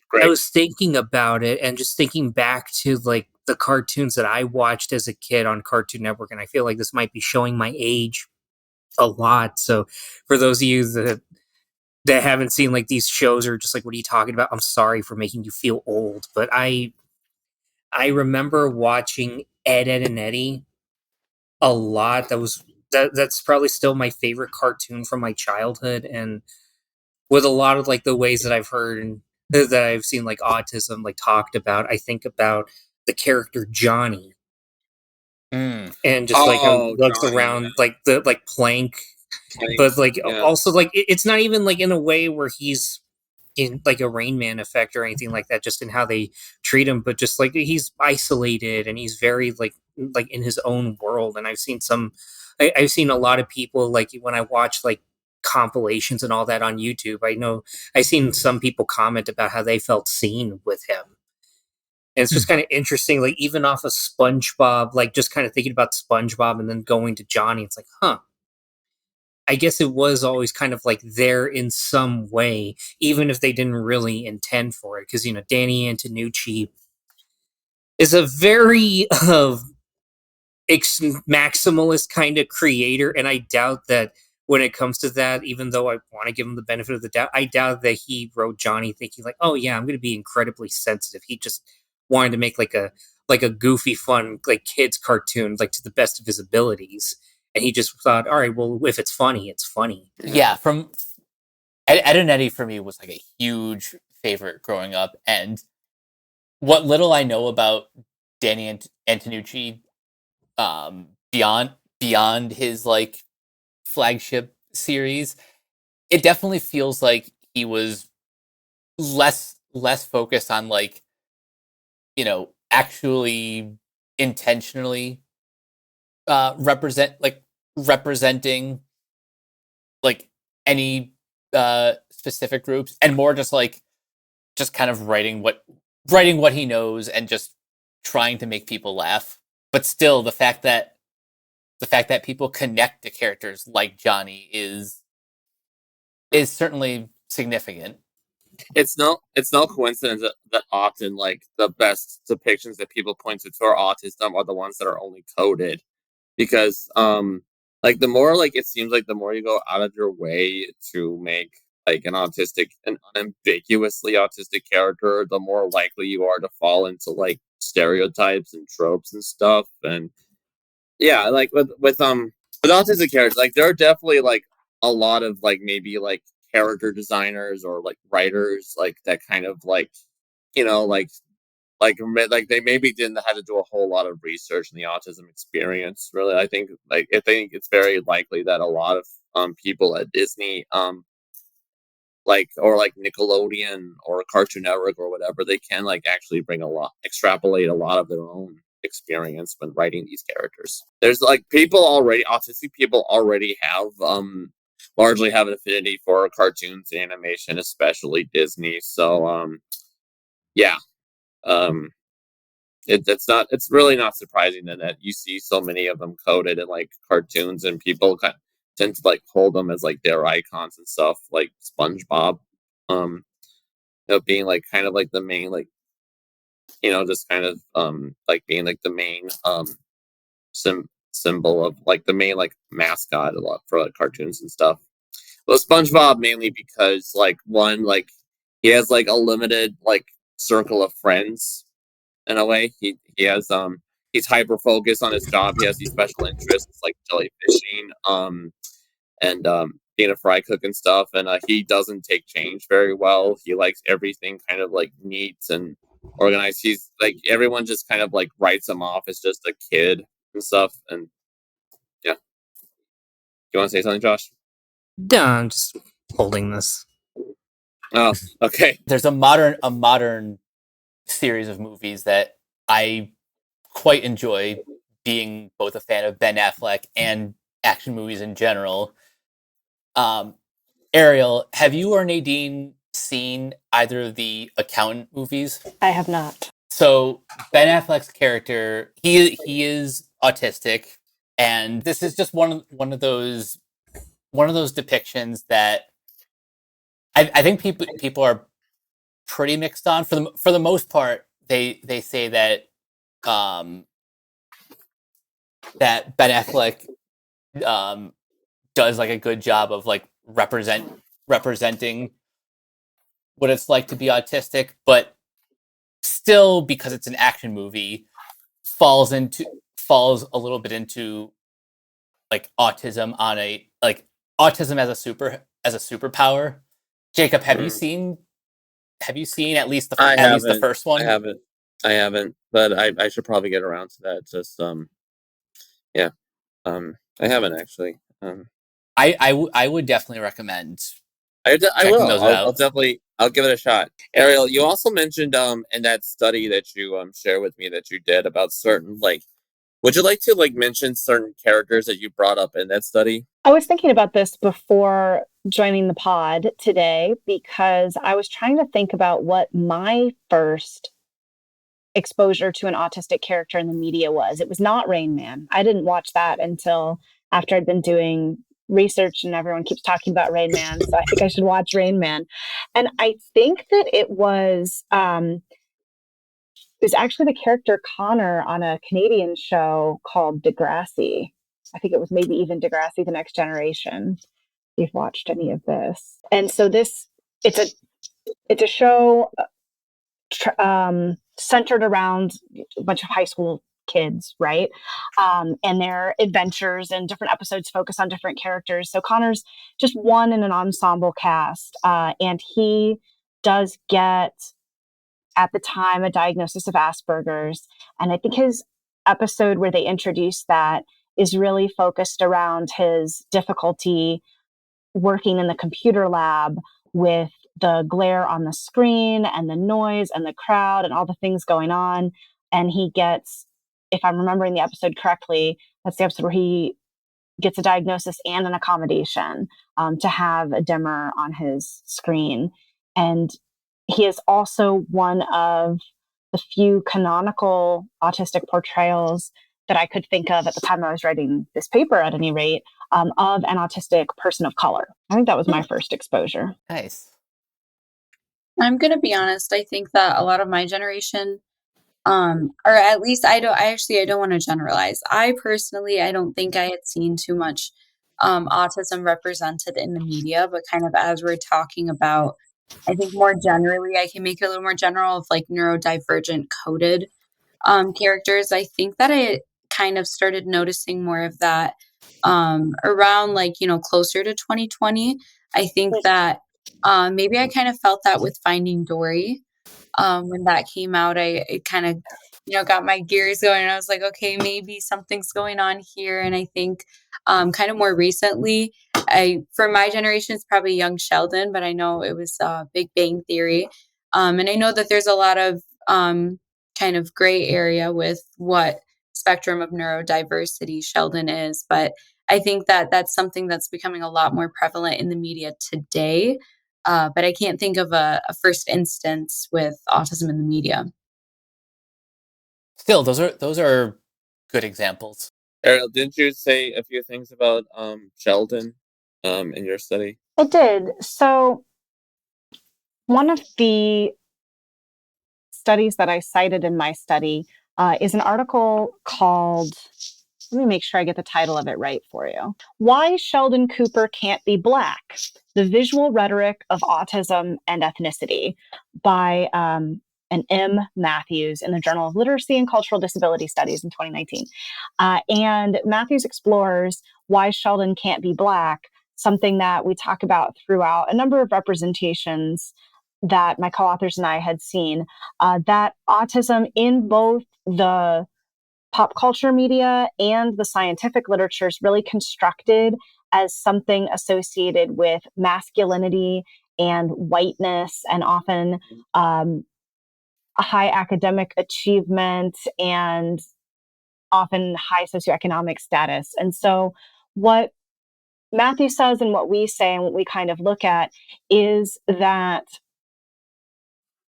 Speaker 4: Greg.
Speaker 3: I was thinking about it and just thinking back to like the cartoons that I watched as a kid on Cartoon Network, and I feel like this might be showing my age a lot. So for those of you that haven't seen like these shows or just like, what are you talking about? I'm sorry for making you feel old, but I remember watching Ed, Edd and Eddy a lot. That's probably still my favorite cartoon from my childhood, and with a lot of like the ways that I've heard and that I've seen like autism like talked about, I think about the character Johnny. and just like how he looks
Speaker 4: Johnny,
Speaker 3: around like the like Plank, but like also like it's not even like in a way where he's in like a Rain Man effect or anything like that, just in how they treat him, but just like he's isolated and he's very like in his own world. And I've seen a lot of people, like when I watch like compilations and all that on YouTube, I know I've seen some people comment about how they felt seen with him. And it's just kind of interesting, like even off of SpongeBob, like just kind of thinking about SpongeBob and then going to Johnny, it's like, huh, I guess it was always kind of like there in some way, even if they didn't really intend for it. Because, Danny Antonucci is a very maximalist kind of creator. And I doubt that when it comes to that, even though I want to give him the benefit of the doubt, I doubt that he wrote Johnny thinking like, oh yeah, I'm going to be incredibly sensitive. He just wanted to make like a goofy, fun, like kids cartoon, like to the best of his abilities. And he just thought, all right, well, if it's funny, it's funny.
Speaker 1: Yeah, from Ed and Eddie for me was like a huge favorite growing up, and what little I know about Danny Antonucci, beyond his like flagship series, it definitely feels like he was less focused on like actually intentionally representing like any specific groups, and more just kind of writing what he knows and just trying to make people laugh. But still, the fact that people connect to characters like Johnny is certainly significant.
Speaker 4: It's no coincidence that often like the best depictions that people point to for autism are the ones that are only coded, because like the more like it seems like the more you go out of your way to make like an unambiguously autistic character, the more likely you are to fall into like stereotypes and tropes and stuff. And yeah, like with autistic characters, like there are definitely like a lot of like maybe like character designers or like writers like that kind of like you know like they maybe didn't have to do a whole lot of research in the autism experience. Really, I think it's very likely that a lot of people at Disney like or like Nickelodeon or Cartoon Network or whatever, they can like actually extrapolate a lot of their own experience when writing these characters. There's like autistic people already have largely have an affinity for cartoons and animation, especially Disney. So yeah. Um it's really not surprising then that you see so many of them coded in like cartoons, and people tend to like hold them as like their icons and stuff, like SpongeBob, being like kind of like the main like just kind of like being like the main symbol of like the main like mascot a lot for like cartoons and stuff. But SpongeBob mainly because like one like he has like a limited like circle of friends in a way. He has he's hyper focused on his job. He has these special interests like jellyfishing, and being a fry cook and stuff. And he doesn't take change very well. He likes everything kind of like neat and organized. He's like everyone just kind of like writes him off as just a kid and stuff. And yeah, you want to say something, Josh?
Speaker 3: No, I'm just holding this.
Speaker 4: Oh, okay.
Speaker 1: There's a modern series of movies that I quite enjoy, being both a fan of Ben Affleck and action movies in general. Ariel, have you or Nadine seen either of the Accountant movies?
Speaker 5: I have not.
Speaker 1: So Ben Affleck's character, he is autistic, and this is just one of those depictions that I think people are pretty mixed on. For the most part, they say that that Ben Affleck does like a good job of like representing what it's like to be autistic, but still, because it's an action movie, falls a little bit into like autism as a superpower. Jacob, have you seen at least the first one?
Speaker 4: I haven't, but I should probably get around to that. Just Yeah. I haven't actually.
Speaker 1: I would definitely recommend
Speaker 4: I
Speaker 1: checking
Speaker 4: will.
Speaker 1: those
Speaker 4: I'll
Speaker 1: out.
Speaker 4: definitely. I'll give it a shot. Ariel, you also mentioned in that study that you share with me that you did about certain like. Would you like to like mention certain characters that you brought up in that study?
Speaker 5: I was thinking about this before joining the pod today because I was trying to think about what my first exposure to an autistic character in the media was. It was not Rain Man. I didn't watch that until after I'd been doing research and everyone keeps talking about Rain Man. So I think I should watch Rain Man. And I think that it was actually the character Connor on a Canadian show called Degrassi. I think it was maybe even Degrassi: The Next Generation. If you've watched any of this. And so it's a show centered around a bunch of high school kids, right? And their adventures, and different episodes focus on different characters. So Connor's just one in an ensemble cast, and he does get, at the time, a diagnosis of Asperger's. And I think his episode where they introduce that is really focused around his difficulty working in the computer lab with the glare on the screen and the noise and the crowd and all the things going on. And he gets, if I'm remembering the episode correctly, that's the episode where he gets a diagnosis and an accommodation to have a dimmer on his screen. And he is also one of the few canonical autistic portrayals that I could think of at the time I was writing this paper, at any rate, of an autistic person of color. I think that was my first exposure.
Speaker 1: Nice.
Speaker 6: I'm gonna be honest. I think that a lot of my generation, or at least I don't want to generalize. I personally, I don't think I had seen too much autism represented in the media, but kind of as we're talking about, I think more generally, I can make it a little more general of like neurodivergent coded characters. I think that I kind of started noticing more of that around like, closer to 2020. I think that maybe I kind of felt that with Finding Dory when that came out. It kind of, got my gears going. And I was like, okay, maybe something's going on here. And I think kind of more recently, for my generation, it's probably Young Sheldon, but I know it was Big Bang Theory. And I know that there's a lot of kind of gray area with what spectrum of neurodiversity Sheldon is. But I think that that's something that's becoming a lot more prevalent in the media today. But I can't think of a first instance with autism in the media.
Speaker 1: Still, those are good examples.
Speaker 4: Ariel, didn't you say a few things about Sheldon in your study?
Speaker 5: I did. So one of the studies that I cited in my study is an article called, let me make sure I get the title of it right for you. Why Sheldon Cooper Can't Be Black: The Visual Rhetoric of Autism and Ethnicity, by an M. Matthews in the Journal of Literacy and Cultural Disability Studies in 2019. And Matthews explores why Sheldon can't be Black, something that we talk about throughout a number of representations that my co-authors and I had seen, that autism in both the pop culture media and the scientific literature is really constructed as something associated with masculinity and whiteness, and often a high academic achievement and often high socioeconomic status. And so what Matthew says and what we say and what we kind of look at is that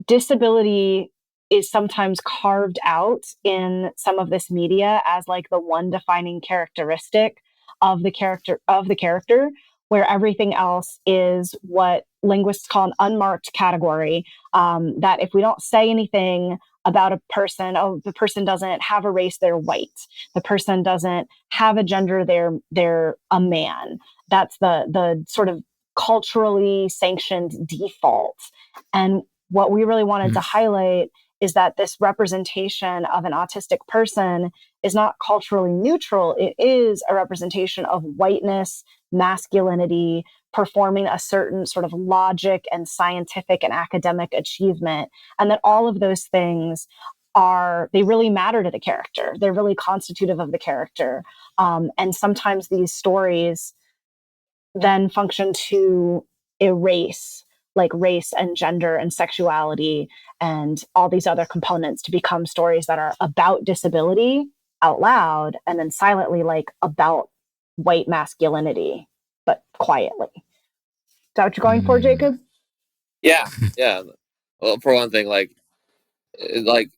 Speaker 5: disability is sometimes carved out in some of this media as like the one defining characteristic of the character, where everything else is what linguists call an unmarked category. That if we don't say anything about a person, oh, the person doesn't have a race, they're white. The person doesn't have a gender, they're a man. That's the sort of culturally sanctioned default. And what we really wanted to highlight is that this representation of an autistic person is not culturally neutral. It is a representation of whiteness, masculinity, performing a certain sort of logic and scientific and academic achievement. And that all of those things they really matter to the character. They're really constitutive of the character. And sometimes these stories then function to erase like race and gender and sexuality and all these other components to become stories that are about disability out loud and then silently like about white masculinity, but quietly. Is that what you're going for, Jacob?
Speaker 4: Yeah. Well, for one thing, even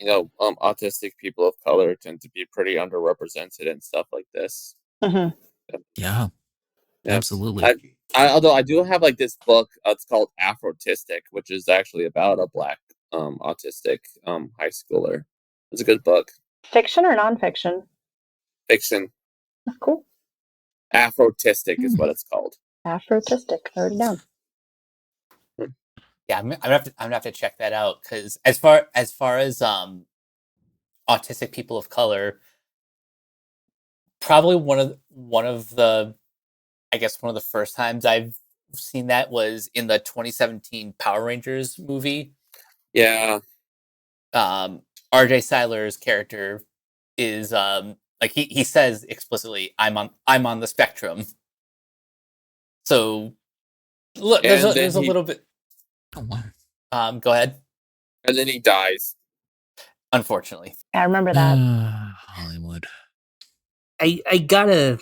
Speaker 4: autistic people of color tend to be pretty underrepresented and stuff like this.
Speaker 5: Mm-hmm.
Speaker 2: Yeah, absolutely.
Speaker 4: Although I do have like this book, it's called Autistic, which is actually about a black autistic high schooler. It's a good book.
Speaker 5: Fiction or nonfiction?
Speaker 4: Fiction.
Speaker 5: Cool.
Speaker 4: Autistic is what it's called.
Speaker 5: Autistic. Wrote it down.
Speaker 1: Yeah, I'm gonna have to check that out because as far as autistic people of color, probably one of the first times I've seen that was in the 2017 Power Rangers movie.
Speaker 4: Yeah.
Speaker 1: RJ Seiler's character is like he says explicitly, I'm on the spectrum. So look, there's a little bit.
Speaker 2: Oh, wow.
Speaker 1: Go ahead.
Speaker 4: And then he dies.
Speaker 1: Unfortunately.
Speaker 5: I remember that.
Speaker 2: Hollywood.
Speaker 3: I gotta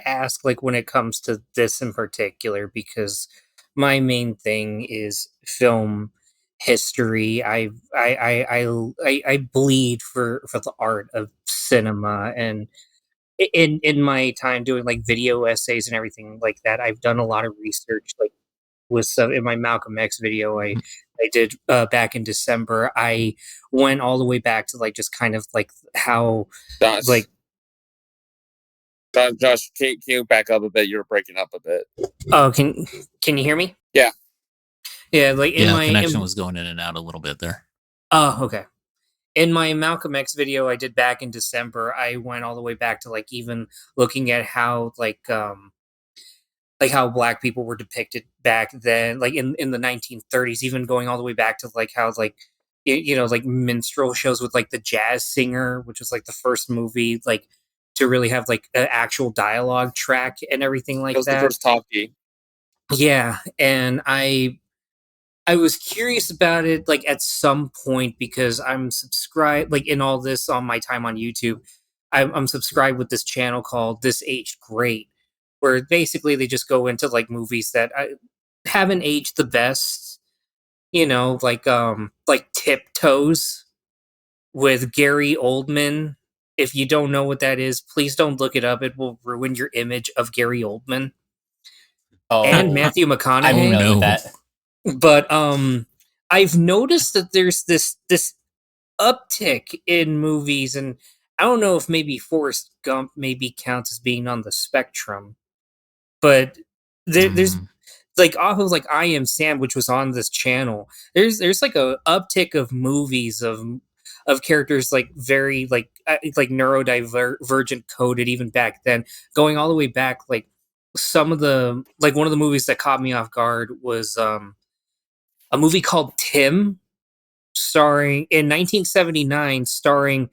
Speaker 3: ask, like, when it comes to this in particular, because my main thing is film history. I bleed for the art of cinema, and in my time doing like video essays and everything like that, I've done a lot of research. Like with some in my Malcolm X video, I did back in December. I went all the way back to like just kind of like how
Speaker 4: Josh,
Speaker 3: like.
Speaker 4: Josh, can you back up a bit? You're breaking up a bit.
Speaker 3: Oh, can you hear me?
Speaker 4: Yeah.
Speaker 3: Yeah, like in my
Speaker 2: connection was going in and out a little bit there.
Speaker 3: Oh, okay. In my Malcolm X video I did back in December, I went all the way back to like even looking at how like how black people were depicted back then, like in the 1930s, even going all the way back to like how like like minstrel shows with like the jazz singer, which was like the first movie like to really have like an actual dialogue track and everything like
Speaker 4: It was
Speaker 3: that.
Speaker 4: the first talkie.
Speaker 3: Yeah, and I was curious about it like at some point because I'm subscribed like in all this on my time on YouTube. I'm subscribed with this channel called This Aged Great, where basically they just go into like movies that haven't aged the best, like Tiptoes with Gary Oldman. If you don't know what that is, please don't look it up. It will ruin your image of Gary Oldman.
Speaker 1: Oh,
Speaker 3: And Matthew McConaughey.
Speaker 1: I'm familiar with that.
Speaker 3: But I've noticed that there's this uptick in movies, and I don't know if maybe Forrest Gump maybe counts as being on the spectrum, but there's like off of like I Am Sam, which was on this channel. There's like a uptick of movies of characters like very like neurodivergent coded even back then, going all the way back like some of the like one of the movies that caught me off guard was a movie called Tim, starring in 1979, starring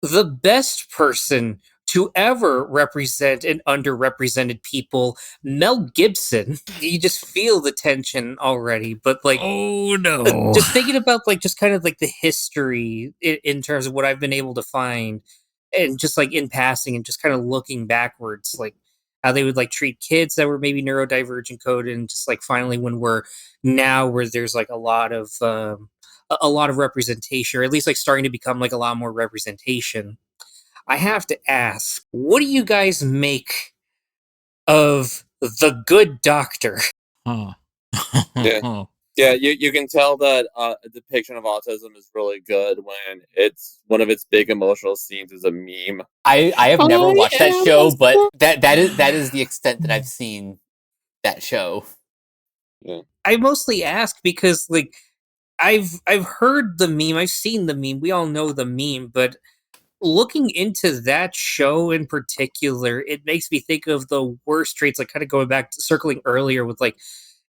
Speaker 3: the best person to ever represent an underrepresented people, Mel Gibson. You just feel the tension already, but like,
Speaker 2: oh no,
Speaker 3: just thinking about like just kind of like the history in terms of what I've been able to find, and just like in passing, and just kind of looking backwards, like how they would like treat kids that were maybe neurodivergent coded, and just like finally when we're now where there's like a lot of representation, or at least like starting to become like a lot more representation. I have to ask, what do you guys make of The Good Doctor?
Speaker 4: Yeah. Yeah, you can tell that a depiction of autism is really good when it's one of its big emotional scenes is a meme.
Speaker 1: I have never watched that show, but that is the extent that I've seen that show.
Speaker 4: Yeah.
Speaker 3: I mostly ask because like I've heard the meme, I've seen the meme, we all know the meme, but looking into that show in particular, it makes me think of the worst traits, like kind of going back to circling earlier with like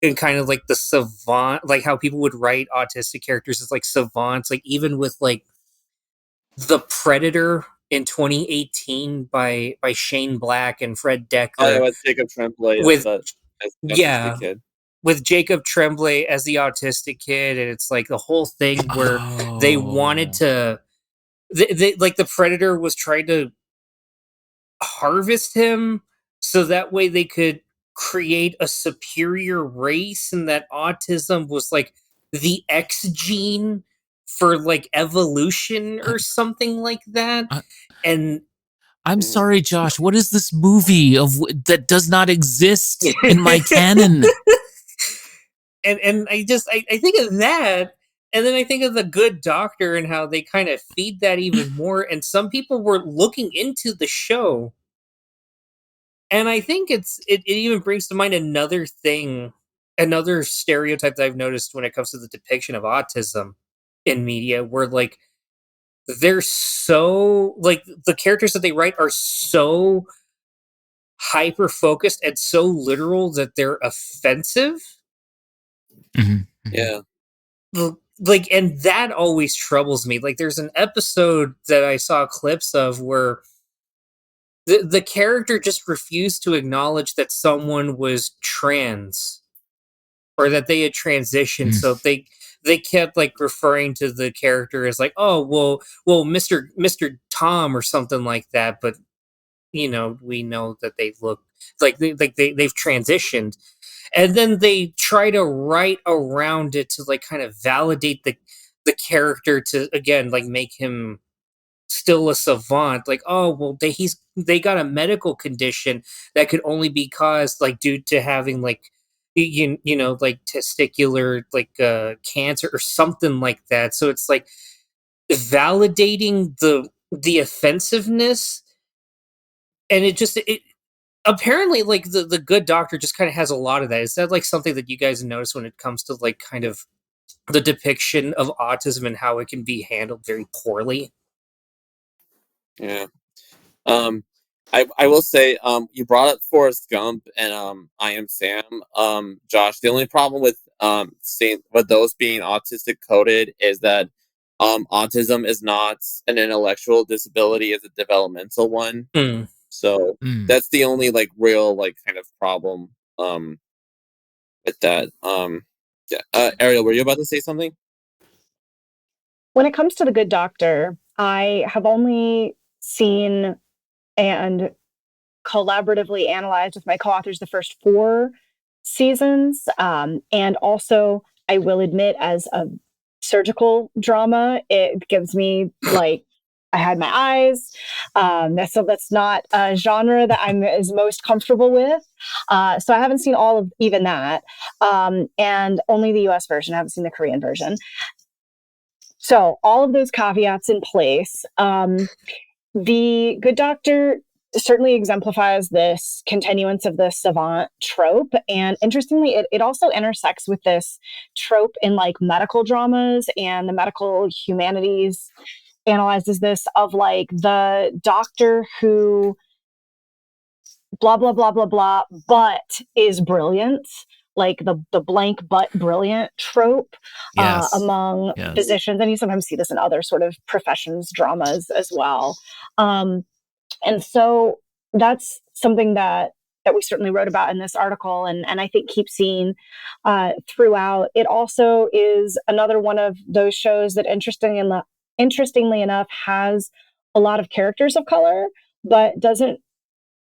Speaker 3: and kind of like the savant, like how people would write autistic characters as like savants, like even with like The Predator in 2018 by Shane Black and Fred
Speaker 4: Oh yeah,
Speaker 3: Decker,
Speaker 4: with Jacob Tremblay as
Speaker 3: with
Speaker 4: the
Speaker 3: yeah,
Speaker 4: autistic kid.
Speaker 3: with Jacob Tremblay as the autistic kid, and it's like the whole thing where they wanted
Speaker 2: Oh.
Speaker 3: to, they like the Predator was trying to harvest him so that way they could create a superior race, and that autism was like the X gene for like evolution
Speaker 2: I,
Speaker 3: or something like that.
Speaker 2: I,
Speaker 3: And
Speaker 2: I'm
Speaker 4: Mm.
Speaker 2: sorry, Josh. What is this movie that does not exist in my canon?
Speaker 3: and I think of that, and then I think of The Good Doctor and how they kind of feed that even more, and some people were looking into the show, and I think it even brings to mind another thing, another stereotype that I've noticed when it comes to the depiction of autism in media, where like they're so like the characters that they write are so hyper focused and so literal that they're offensive.
Speaker 2: Mhm, mhm.
Speaker 4: Yeah.
Speaker 3: Like, and that always troubles me. Like there's an episode that I saw clips of where the character just refused to acknowledge that someone was trans or that they had transitioned,
Speaker 2: Mm.
Speaker 3: so they kept like referring to the character as like, oh well Mr. Tom or something like that, but you know, we know that they look like they've transitioned, and then they try to write around it to like kind of validate the character to again like make him still a savant. Like, oh well, they got a medical condition that could only be caused like due to having like you know like testicular like cancer or something like that. So it's like validating the offensiveness, and it apparently like the Good Doctor just kind of has a lot of that. Is that like something that you guys notice when it comes to like kind of the depiction of autism and how it can be handled very poorly?
Speaker 4: Yeah. Um, I will say, you brought up Forrest Gump and I Am Sam. Josh, the only problem with saying with those being autistic coded is that autism is not an intellectual disability; it's a developmental one.
Speaker 3: Mm.
Speaker 4: So
Speaker 2: Mm.
Speaker 4: that's the only like real like kind of problem with that. Yeah. Ariel, were you about to say something?
Speaker 5: When it comes to The Good Doctor, I have only seen and collaboratively analyzed with my co-authors the first 4 seasons. And also, I will admit, as a surgical drama, it gives me like I had my eyes. That's not a genre that I'm as most comfortable with. So I haven't seen all of even that, and only the U.S. version. I haven't seen the Korean version. So all of those caveats in place. The Good Doctor certainly exemplifies this continuance of the savant trope. And interestingly, it also intersects with this trope in like medical dramas, and the medical humanities analyzes this of like the doctor who blah, blah, blah, blah, blah, but is brilliant. Like the blank but brilliant trope
Speaker 2: Yes.
Speaker 5: among
Speaker 2: Yes.
Speaker 5: physicians. And you sometimes see this in other sort of professions dramas as well. And so that's something that we certainly wrote about in this article, and I think keep seeing throughout. It also is another one of those shows that interestingly enough has a lot of characters of color, but doesn't,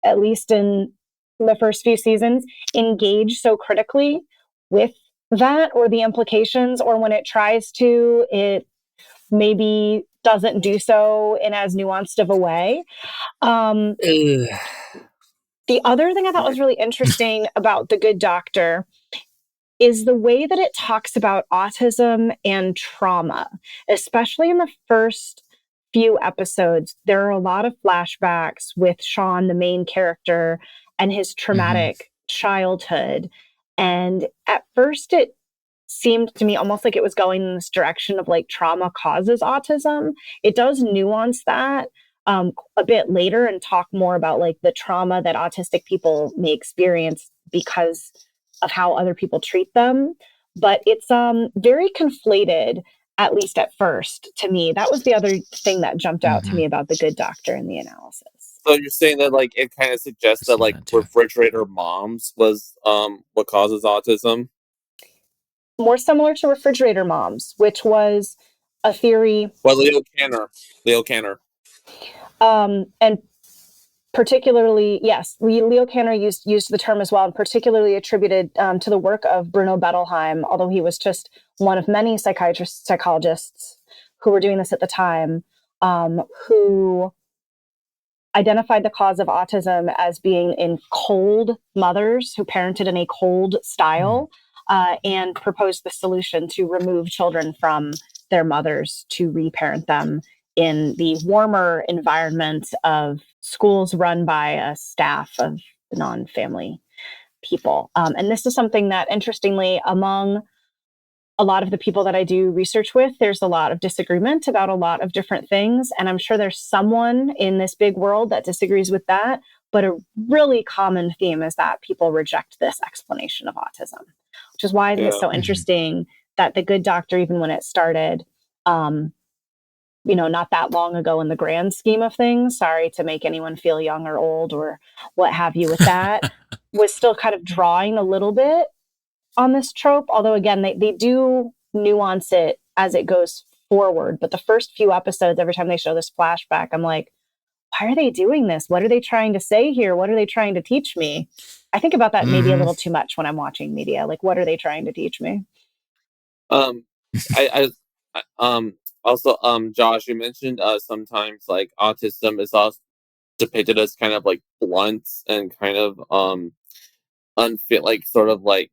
Speaker 5: at least in the first few seasons, engage so critically with that or the implications, or when it tries to, it maybe doesn't do so in as nuanced of a way.
Speaker 3: Ugh.
Speaker 5: The other thing I thought was really interesting about The Good Doctor is the way that it talks about autism and trauma, especially in the first few episodes. There are a lot of flashbacks with Sean, the main character, and his traumatic childhood. And at first, it seemed to me almost like it was going in this direction of like trauma causes autism. It does nuance that a bit later and talk more about like the trauma that autistic people may experience because of how other people treat them. But it's very conflated, at least at first, to me. That was the other thing that jumped out to me about The Good Doctor in the analysis.
Speaker 4: So you're saying that like it kind of suggests that like refrigerator moms was what causes autism?
Speaker 5: More similar to refrigerator moms, which was a theory.
Speaker 4: Well, Leo Kanner.
Speaker 5: And particularly, yes, Leo Kanner used the term as well, and particularly attributed to the work of Bruno Bettelheim, although he was just one of many psychologists who were doing this at the time, who identified the cause of autism as being in cold mothers who parented in a cold style, and proposed the solution to remove children from their mothers to reparent them in the warmer environment of schools run by a staff of non-family people. And this is something that, interestingly, among a lot of the people that I do research with, there's a lot of disagreement about a lot of different things. And I'm sure there's someone in this big world that disagrees with that. But a really common theme is that people reject this explanation of autism, which is why it's so interesting that The Good Doctor, even when it started, not that long ago in the grand scheme of things, sorry to make anyone feel young or old or what have you with that, was still kind of drawing a little bit on this trope. Although, again, they do nuance it as it goes forward. But the first few episodes, every time they show this flashback, I'm like, why are they doing this? What are they trying to say here? What are they trying to teach me? I think about that maybe a little too much when I'm watching media. Like, what are they trying to teach me?
Speaker 4: Also, Josh, you mentioned sometimes like autism is also depicted as kind of like blunt and kind of unfit, like sort of like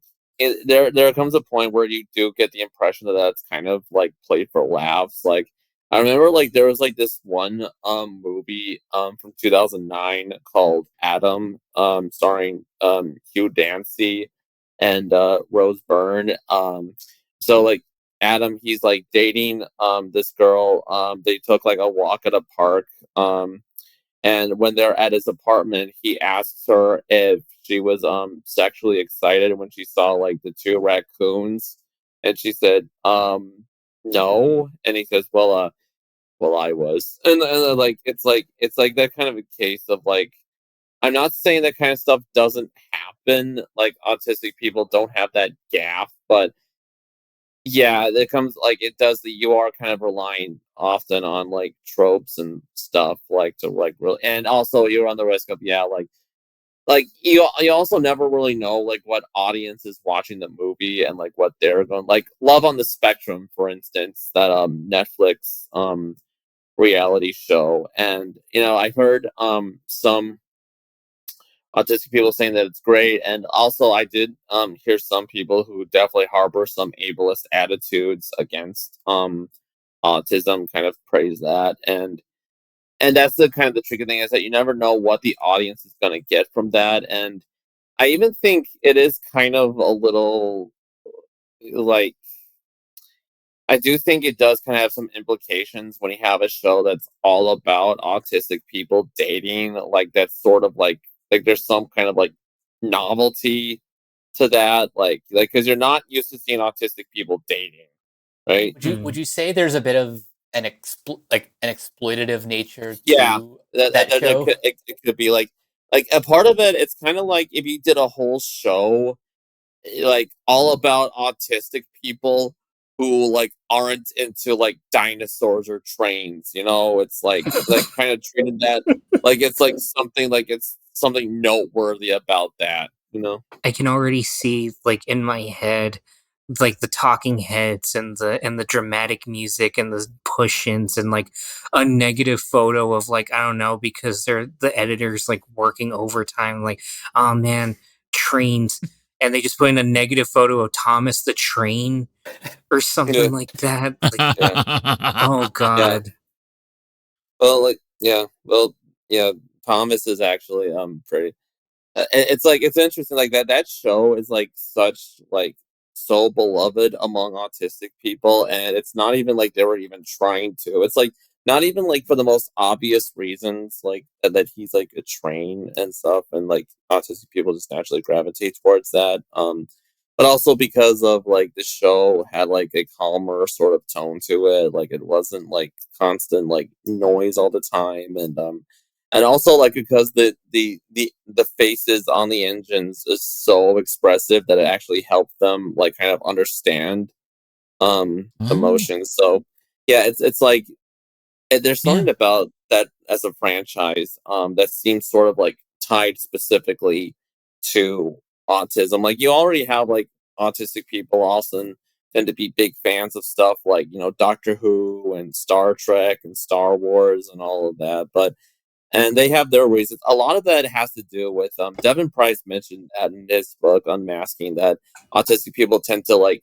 Speaker 4: there comes a point where you do get the impression that that's kind of like played for laughs. Like I remember like there was like this one movie from 2009 called Adam, starring Hugh Dancy and Rose Byrne. So like Adam, he's like dating this girl. They took like a walk at a park. And when they're at his apartment, he asks her if she was sexually excited when she saw like the two raccoons, and she said no. And he says, well, I was, and like it's like that kind of a case of like, I'm not saying that kind of stuff doesn't happen. Like autistic people don't have that gap, but yeah, it comes like it does. That you are kind of relying often on like tropes and stuff, like to like really, and also you're on the risk of like you also never really know like what audience is watching the movie and like what they're going, like Love on the Spectrum, for instance, that Netflix reality show. And I heard some autistic people saying that it's great, and also I did hear some people who definitely harbor some ableist attitudes against autism kind of praise that. And that's the kind of the tricky thing, is that you never know what the audience is going to get from that. And I even think it is kind of a little like, I do think it does kind of have some implications when you have a show that's all about autistic people dating. Like that's sort of like there's some kind of like novelty to that, like because you're not used to seeing autistic people dating, right?
Speaker 1: Would you say there's a bit of an exploitative nature to
Speaker 4: Yeah,
Speaker 1: that show?
Speaker 4: it could be like a part of it. It's kind of like if you did a whole show like all about autistic people who like aren't into like dinosaurs or trains. It's like kind of treated that like it's like something, like it's something noteworthy about that.
Speaker 3: I can already see, like, in my head, like the talking heads and the dramatic music and the push-ins and like a negative photo of, like, I don't know, because the editors like working overtime, like, oh man, trains, and they just put in a negative photo of Thomas the Train or something like that. Like, oh god.
Speaker 4: Well, like yeah, Thomas is actually pretty. It's like it's interesting, like that show is like such like so beloved among autistic people, and it's not even like they were even trying to. It's like not even like for the most obvious reasons, like that he's like a train and stuff, and like autistic people just naturally gravitate towards that. But also because of like the show had like a calmer sort of tone to it, like it wasn't like constant like noise all the time, and also like because the faces on the engines is so expressive that it actually helped them like kind of understand
Speaker 2: Oh,
Speaker 4: emotions. So yeah, it's like there's
Speaker 2: yeah.
Speaker 4: something about that as a franchise that seems sort of like tied specifically to autism. Like you already have like autistic people also tend to be big fans of stuff like, you know, Doctor Who and Star Trek and Star Wars and all of that. But and they have their reasons. A lot of that has to do with Devin Price mentioned that in his book Unmasking, that autistic people tend to like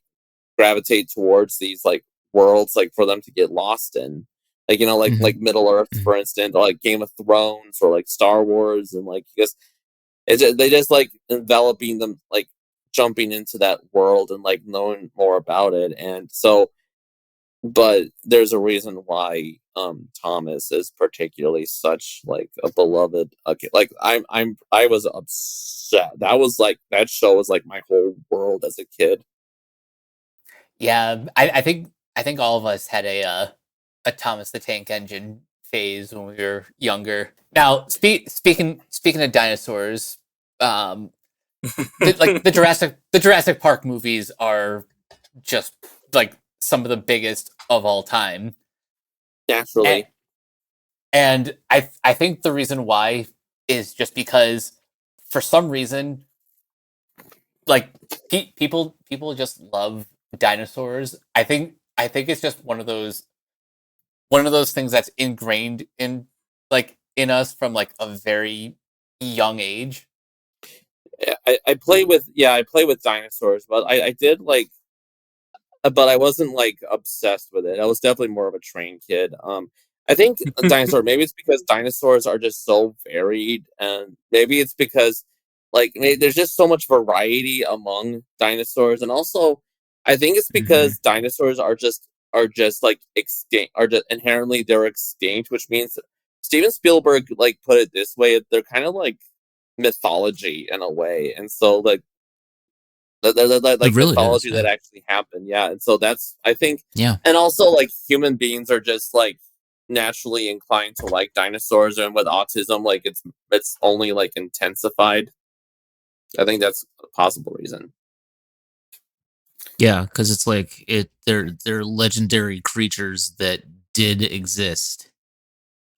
Speaker 4: gravitate towards these like worlds like for them to get lost in, like, you know, like
Speaker 2: Hmm.
Speaker 4: Middle Earth,
Speaker 2: Hmm.
Speaker 4: for instance, or like Game of Thrones, or like Star Wars, and like because they just like enveloping them, like jumping into that world and like knowing more about it. And so, but there's a reason why Thomas is particularly such like a beloved, okay, like I was upset. That was like, that show was like my whole world as a kid.
Speaker 1: Yeah, I think all of us had a Thomas the Tank Engine phase when we were younger. Now, speaking of dinosaurs, um, like the Jurassic Park movies are just like some of the biggest of all time. And,
Speaker 4: Naturally.
Speaker 1: and I think the reason why is just because for some reason, like people just love dinosaurs. I think it's just one of those things that's ingrained in like in us from like a very young age.
Speaker 4: Yeah, I play with, yeah, I play with dinosaurs, but I did like, but I wasn't like obsessed with it. I was definitely more of a train kid. I think a dinosaur. Maybe it's because dinosaurs are just so varied, and maybe it's because like there's just so much variety among dinosaurs, and also I think it's
Speaker 2: Hmm.
Speaker 4: because dinosaurs are just like extinct, are just inherently they're extinct, which means Steven Spielberg like put it this way: they're kind of like mythology in a way, and so
Speaker 2: It
Speaker 4: like
Speaker 2: really is.
Speaker 4: mythology that
Speaker 2: Yeah.
Speaker 4: actually happened. Yeah, and so that's, I think,
Speaker 2: Yeah.
Speaker 4: and also like human beings are just like naturally inclined to like dinosaurs, and with autism, like it's only like intensified. I think that's a possible reason.
Speaker 2: Yeah, because it's like they're legendary creatures that did exist.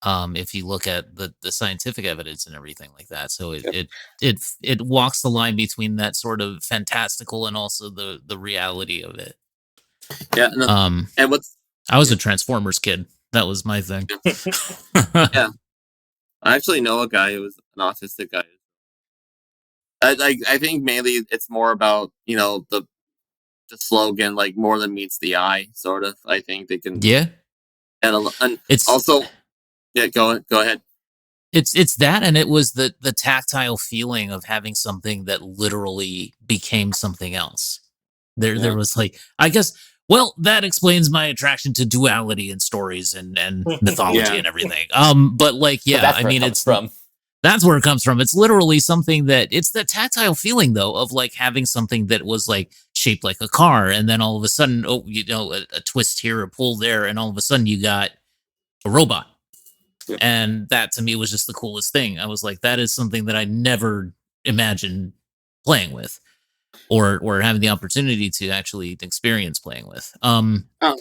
Speaker 2: If you look at the scientific evidence and everything like that, so
Speaker 4: Yeah,
Speaker 2: it walks the line between that sort of fantastical and also the reality of it.
Speaker 4: yeah,
Speaker 2: Um,
Speaker 4: and what's
Speaker 2: I was
Speaker 4: yeah,
Speaker 2: a Transformers kid. That was my thing.
Speaker 4: yeah, yeah. I actually know a guy who was an autistic guy. I think mainly it's more about, you know, the slogan, like more than meets the eye, sort of. I think they can,
Speaker 2: Yeah,
Speaker 4: and
Speaker 2: it's
Speaker 4: also, yeah, go ahead.
Speaker 2: it's that, and it was the tactile feeling of having something that literally became something else. There
Speaker 4: Yeah,
Speaker 2: was like, I guess, well, that explains my attraction to duality in stories and mythology
Speaker 4: yeah,
Speaker 2: and everything. But like,
Speaker 1: So
Speaker 2: yeah,
Speaker 1: that's
Speaker 2: I
Speaker 1: where it
Speaker 2: mean,
Speaker 1: comes
Speaker 2: it's
Speaker 1: from.
Speaker 2: that's where it comes from. It's literally something that it's the tactile feeling though of like having something that was like shaped like a car, and then all of a sudden, oh, you know, a twist here, a pull there, and all of a sudden you got a robot.
Speaker 4: yeah,
Speaker 2: And that to me was just the coolest thing. I was like, that is something that I never imagined playing with or having the opportunity to actually experience playing with.
Speaker 4: oh,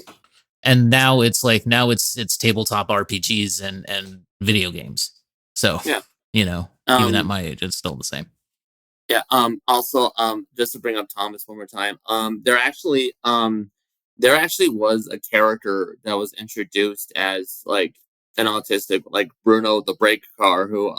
Speaker 2: And now it's like now it's tabletop RPGs and video games. So,
Speaker 4: yeah.
Speaker 2: you know, even at
Speaker 4: Um,
Speaker 2: my age, it's still the same.
Speaker 4: yeah. Also, just to bring up Thomas one more time, there actually was a character that was introduced as like an autistic, like Bruno the brake car, who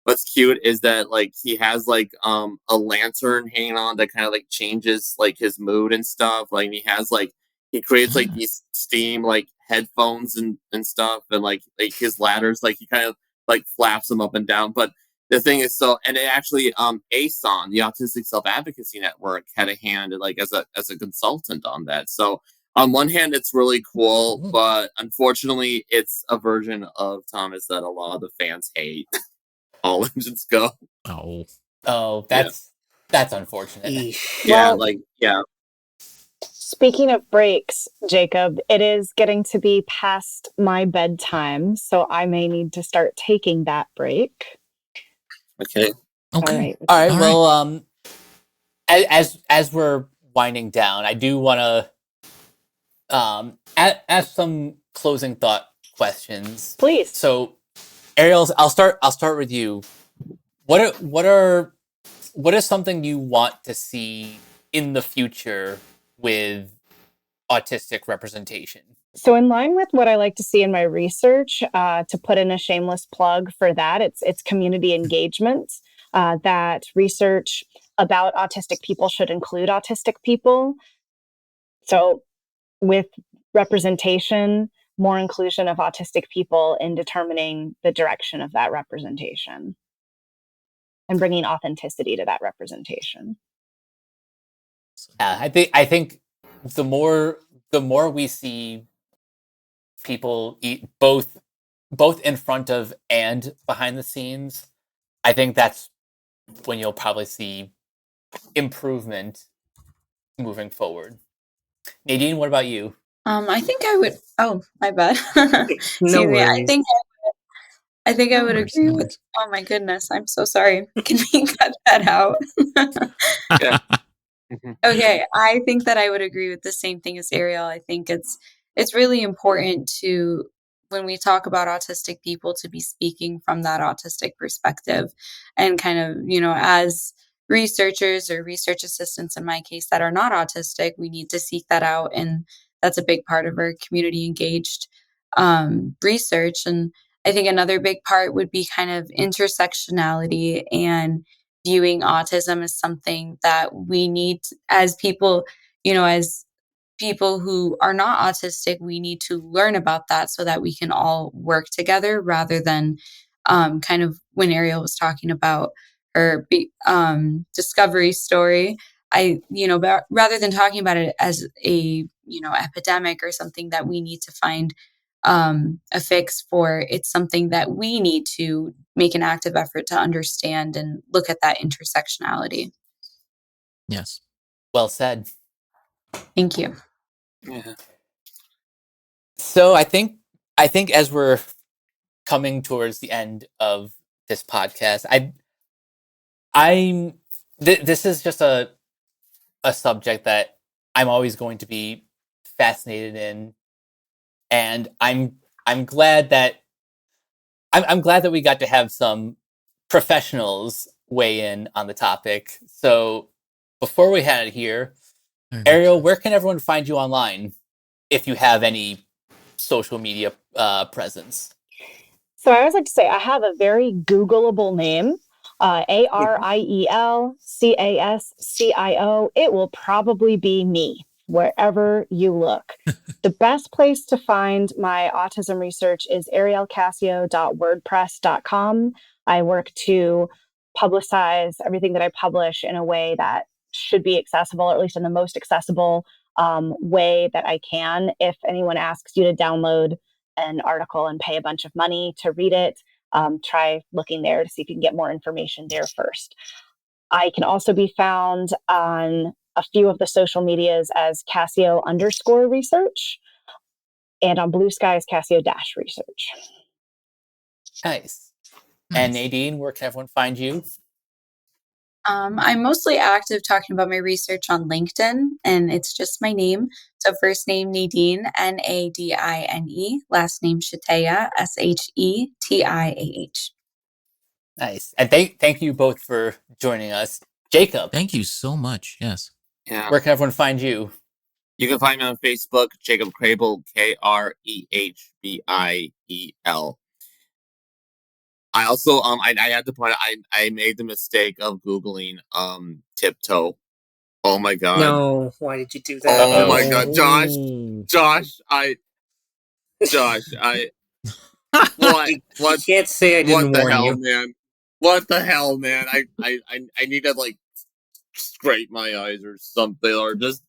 Speaker 4: what's cute is that like he has like a lantern hanging on that kind of like changes like his mood and stuff. Like he has like, he creates like
Speaker 2: Ah,
Speaker 4: these steam like headphones and stuff, and like his ladders, like he kind of like flaps them up and down. But the thing is, so, and it actually ASON, the Autistic Self Advocacy Network, had a hand like as a consultant on that. So On one hand, it's really cool,
Speaker 2: Cool.
Speaker 4: but unfortunately, it's a version of Thomas that a lot of the fans hate. All engines go.
Speaker 2: Oh,
Speaker 1: Oh, that's unfortunate.
Speaker 3: Eesh.
Speaker 4: Yeah,
Speaker 5: Well,
Speaker 4: yeah.
Speaker 5: speaking of breaks, Jacob, it is getting to be past my bedtime, so I may need to start taking that break.
Speaker 4: Okay.
Speaker 5: All
Speaker 2: okay.
Speaker 5: right.
Speaker 1: All right.
Speaker 2: All
Speaker 1: Well, as we're winding down, I do want to ask some closing thought questions.
Speaker 5: Please.
Speaker 1: So, Ariel, I'll start with you. What is something you want to see in the future with autistic representation?
Speaker 5: So, in line with what I like to see in my research, to put in a shameless plug for that, it's community engagement. That research about autistic people should include autistic people. So, with representation, more inclusion of autistic people in determining the direction of that representation and bringing authenticity to that representation.
Speaker 1: Yeah, I think the more we see people eat both in front of and behind the scenes, I think that's when you'll probably see improvement moving forward. Nadine, what about you?
Speaker 6: I think I would. Oh, my bad.
Speaker 3: No
Speaker 6: Excuse me.
Speaker 3: worries.
Speaker 6: I think I
Speaker 2: No
Speaker 6: would
Speaker 2: worries,
Speaker 6: agree
Speaker 2: no
Speaker 6: with.
Speaker 2: worries.
Speaker 6: Oh my goodness, I'm so sorry. Can we cut that out?
Speaker 4: Yeah. Mhm.
Speaker 6: Okay, I think that I would agree with the same thing as Ariel. I think it's really important to, when we talk about autistic people, to be speaking from that autistic perspective, and kind of, as researchers or research assistants in my case that are not autistic, we need to seek that out, and that's a big part of our community engaged research. And I think another big part would be kind of intersectionality and viewing autism as something that we need as people, as people who are not autistic, we need to learn about that so that we can all work together, rather than kind of when Ariel was talking about her discovery story. Rather than talking about it as a, epidemic or something that we need to find a fix for, it's something that we need to make an active effort to understand and look at that intersectionality.
Speaker 2: Yes.
Speaker 1: Well said.
Speaker 6: Thank you.
Speaker 4: Yeah.
Speaker 1: So I think as we're coming towards the end of this podcast, this is just a subject that I'm always going to be fascinated in, and I'm glad that I'm glad that we got to have some professionals weigh in on the topic. So before we had it here,
Speaker 2: Very much.
Speaker 1: Ariel, where can everyone find you online if you have any social media presence?
Speaker 5: So I always like to say I have a very Googleable name, Ariel Cascio. It will probably be me wherever you look. The best place to find my autism research is arielcascio.wordpress.com. I work to publicize everything that I publish in a way that should be accessible, or at least in the most accessible way that I can. If anyone asks you to download an article and pay a bunch of money to read it, try looking there to see if you can get more information there first. I can also be found on a few of the social medias as Cascio_research, and on Blue Sky as Cascio-research.
Speaker 1: Nice. And
Speaker 2: Nice.
Speaker 1: Nadine, where can everyone find you?
Speaker 6: I'm mostly active talking about my research on LinkedIn, and it's just my name. So first name Nadine, Nadine, last name Shetiah, Shetiah.
Speaker 1: Nice. And thank you both for joining us. Jacob,
Speaker 2: Thank you so much. Yes.
Speaker 4: Yeah.
Speaker 1: where can everyone find you?
Speaker 4: You can find me on Facebook, Jacob Krabel, Krehbiel. I also I had to point out I made the mistake of Googling tiptoe. Oh my god.
Speaker 3: No, why did you do that?
Speaker 4: Oh my
Speaker 3: No.
Speaker 4: god, Josh, what
Speaker 3: You can't say I didn't
Speaker 4: what the
Speaker 3: warn
Speaker 4: hell,
Speaker 3: you.
Speaker 4: man? What the hell, man? I need to like scrape my eyes or something, or just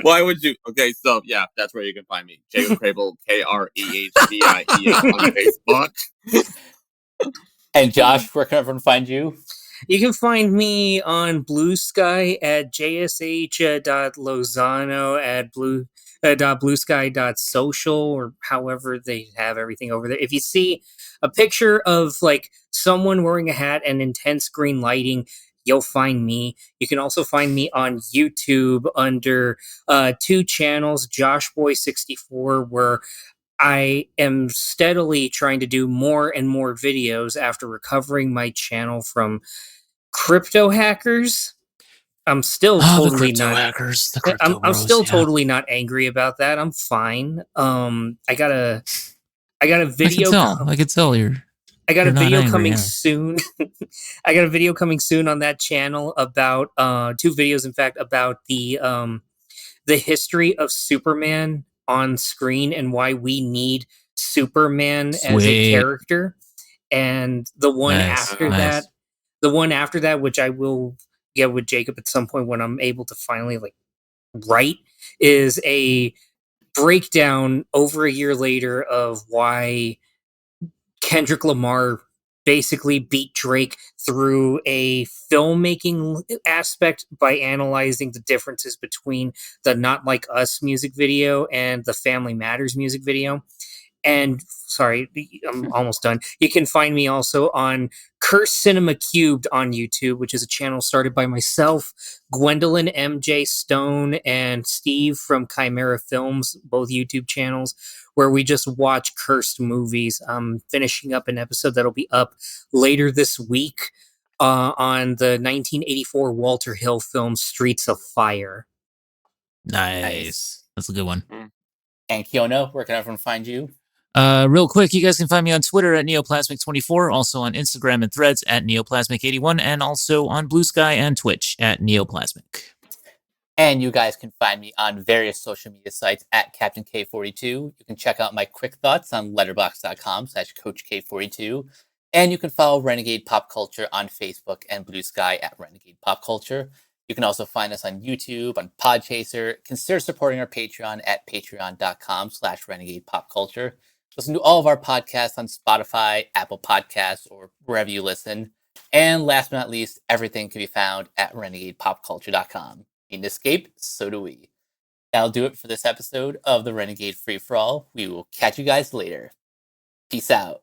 Speaker 4: Why would you? Okay, so yeah, that's where you can find me. Jacob Crable, KREHBIEL on Facebook.
Speaker 1: And Josh, where can everyone find you?
Speaker 3: You can find me on Blue Sky at jsh.lozano at bluesky.social, or however they have everything over there. If you see a picture of like someone wearing a hat and intense green lighting, you'll find me. You can also find me on YouTube under two channels, JoshBoy64, where I am steadily trying to do more and more videos after recovering my channel from crypto hackers. I'm still
Speaker 2: The
Speaker 3: totally
Speaker 2: crypto
Speaker 3: not.
Speaker 2: hackers, the crypto
Speaker 3: I'm
Speaker 2: bros.
Speaker 3: still
Speaker 2: Yeah.
Speaker 3: totally not angry about that. I'm fine. I got a video.
Speaker 2: I can tell you're.
Speaker 3: I got a
Speaker 2: You're not
Speaker 3: video
Speaker 2: angry,
Speaker 3: coming
Speaker 2: yeah.
Speaker 3: soon. I got a video coming soon on that channel about two videos, in fact, about the history of Superman on screen and why we need Superman as a
Speaker 2: Sweet.
Speaker 3: character. And the one
Speaker 2: Nice,
Speaker 3: after
Speaker 2: nice.
Speaker 3: that, which I will get with Jacob at some point when I'm able to finally like write, is a breakdown over a year later of why Kendrick Lamar basically beat Drake through a filmmaking aspect by analyzing the differences between the Not Like Us music video and the Family Matters music video. And sorry, I'm almost done. You can find me also on Curse Cinema Cubed on YouTube, which is a channel started by myself, Gwendolyn MJ Stone, and Steve from Chimera Films, both YouTube channels, where we just watch cursed movies. I'm finishing up an episode that'll be up later this week on the 1984 Walter Hill film Streets of Fire.
Speaker 2: Nice. That's a good one.
Speaker 1: And Keona, where can everyone find you?
Speaker 2: Real quick, you guys can find me on Twitter at Neoplasmic24, also on Instagram and Threads at Neoplasmic81, and also on Blue Sky and Twitch at Neoplasmic.
Speaker 1: And you guys can find me on various social media sites at Captain K42. You can check out my quick thoughts on letterboxd.com/CoachK42. And you can follow Renegade Pop Culture on Facebook and Blue Sky at Renegade Pop Culture. You can also find us on YouTube, on Podchaser. Consider supporting our Patreon at patreon.com/Renegade Pop Culture. Listen to all of our podcasts on Spotify, Apple Podcasts, or wherever you listen. And last but not least, everything can be found at renegadepopculture.com. Need an escape? So do we. That'll do it for this episode of the Renegade Free For All. We will catch you guys later. Peace out.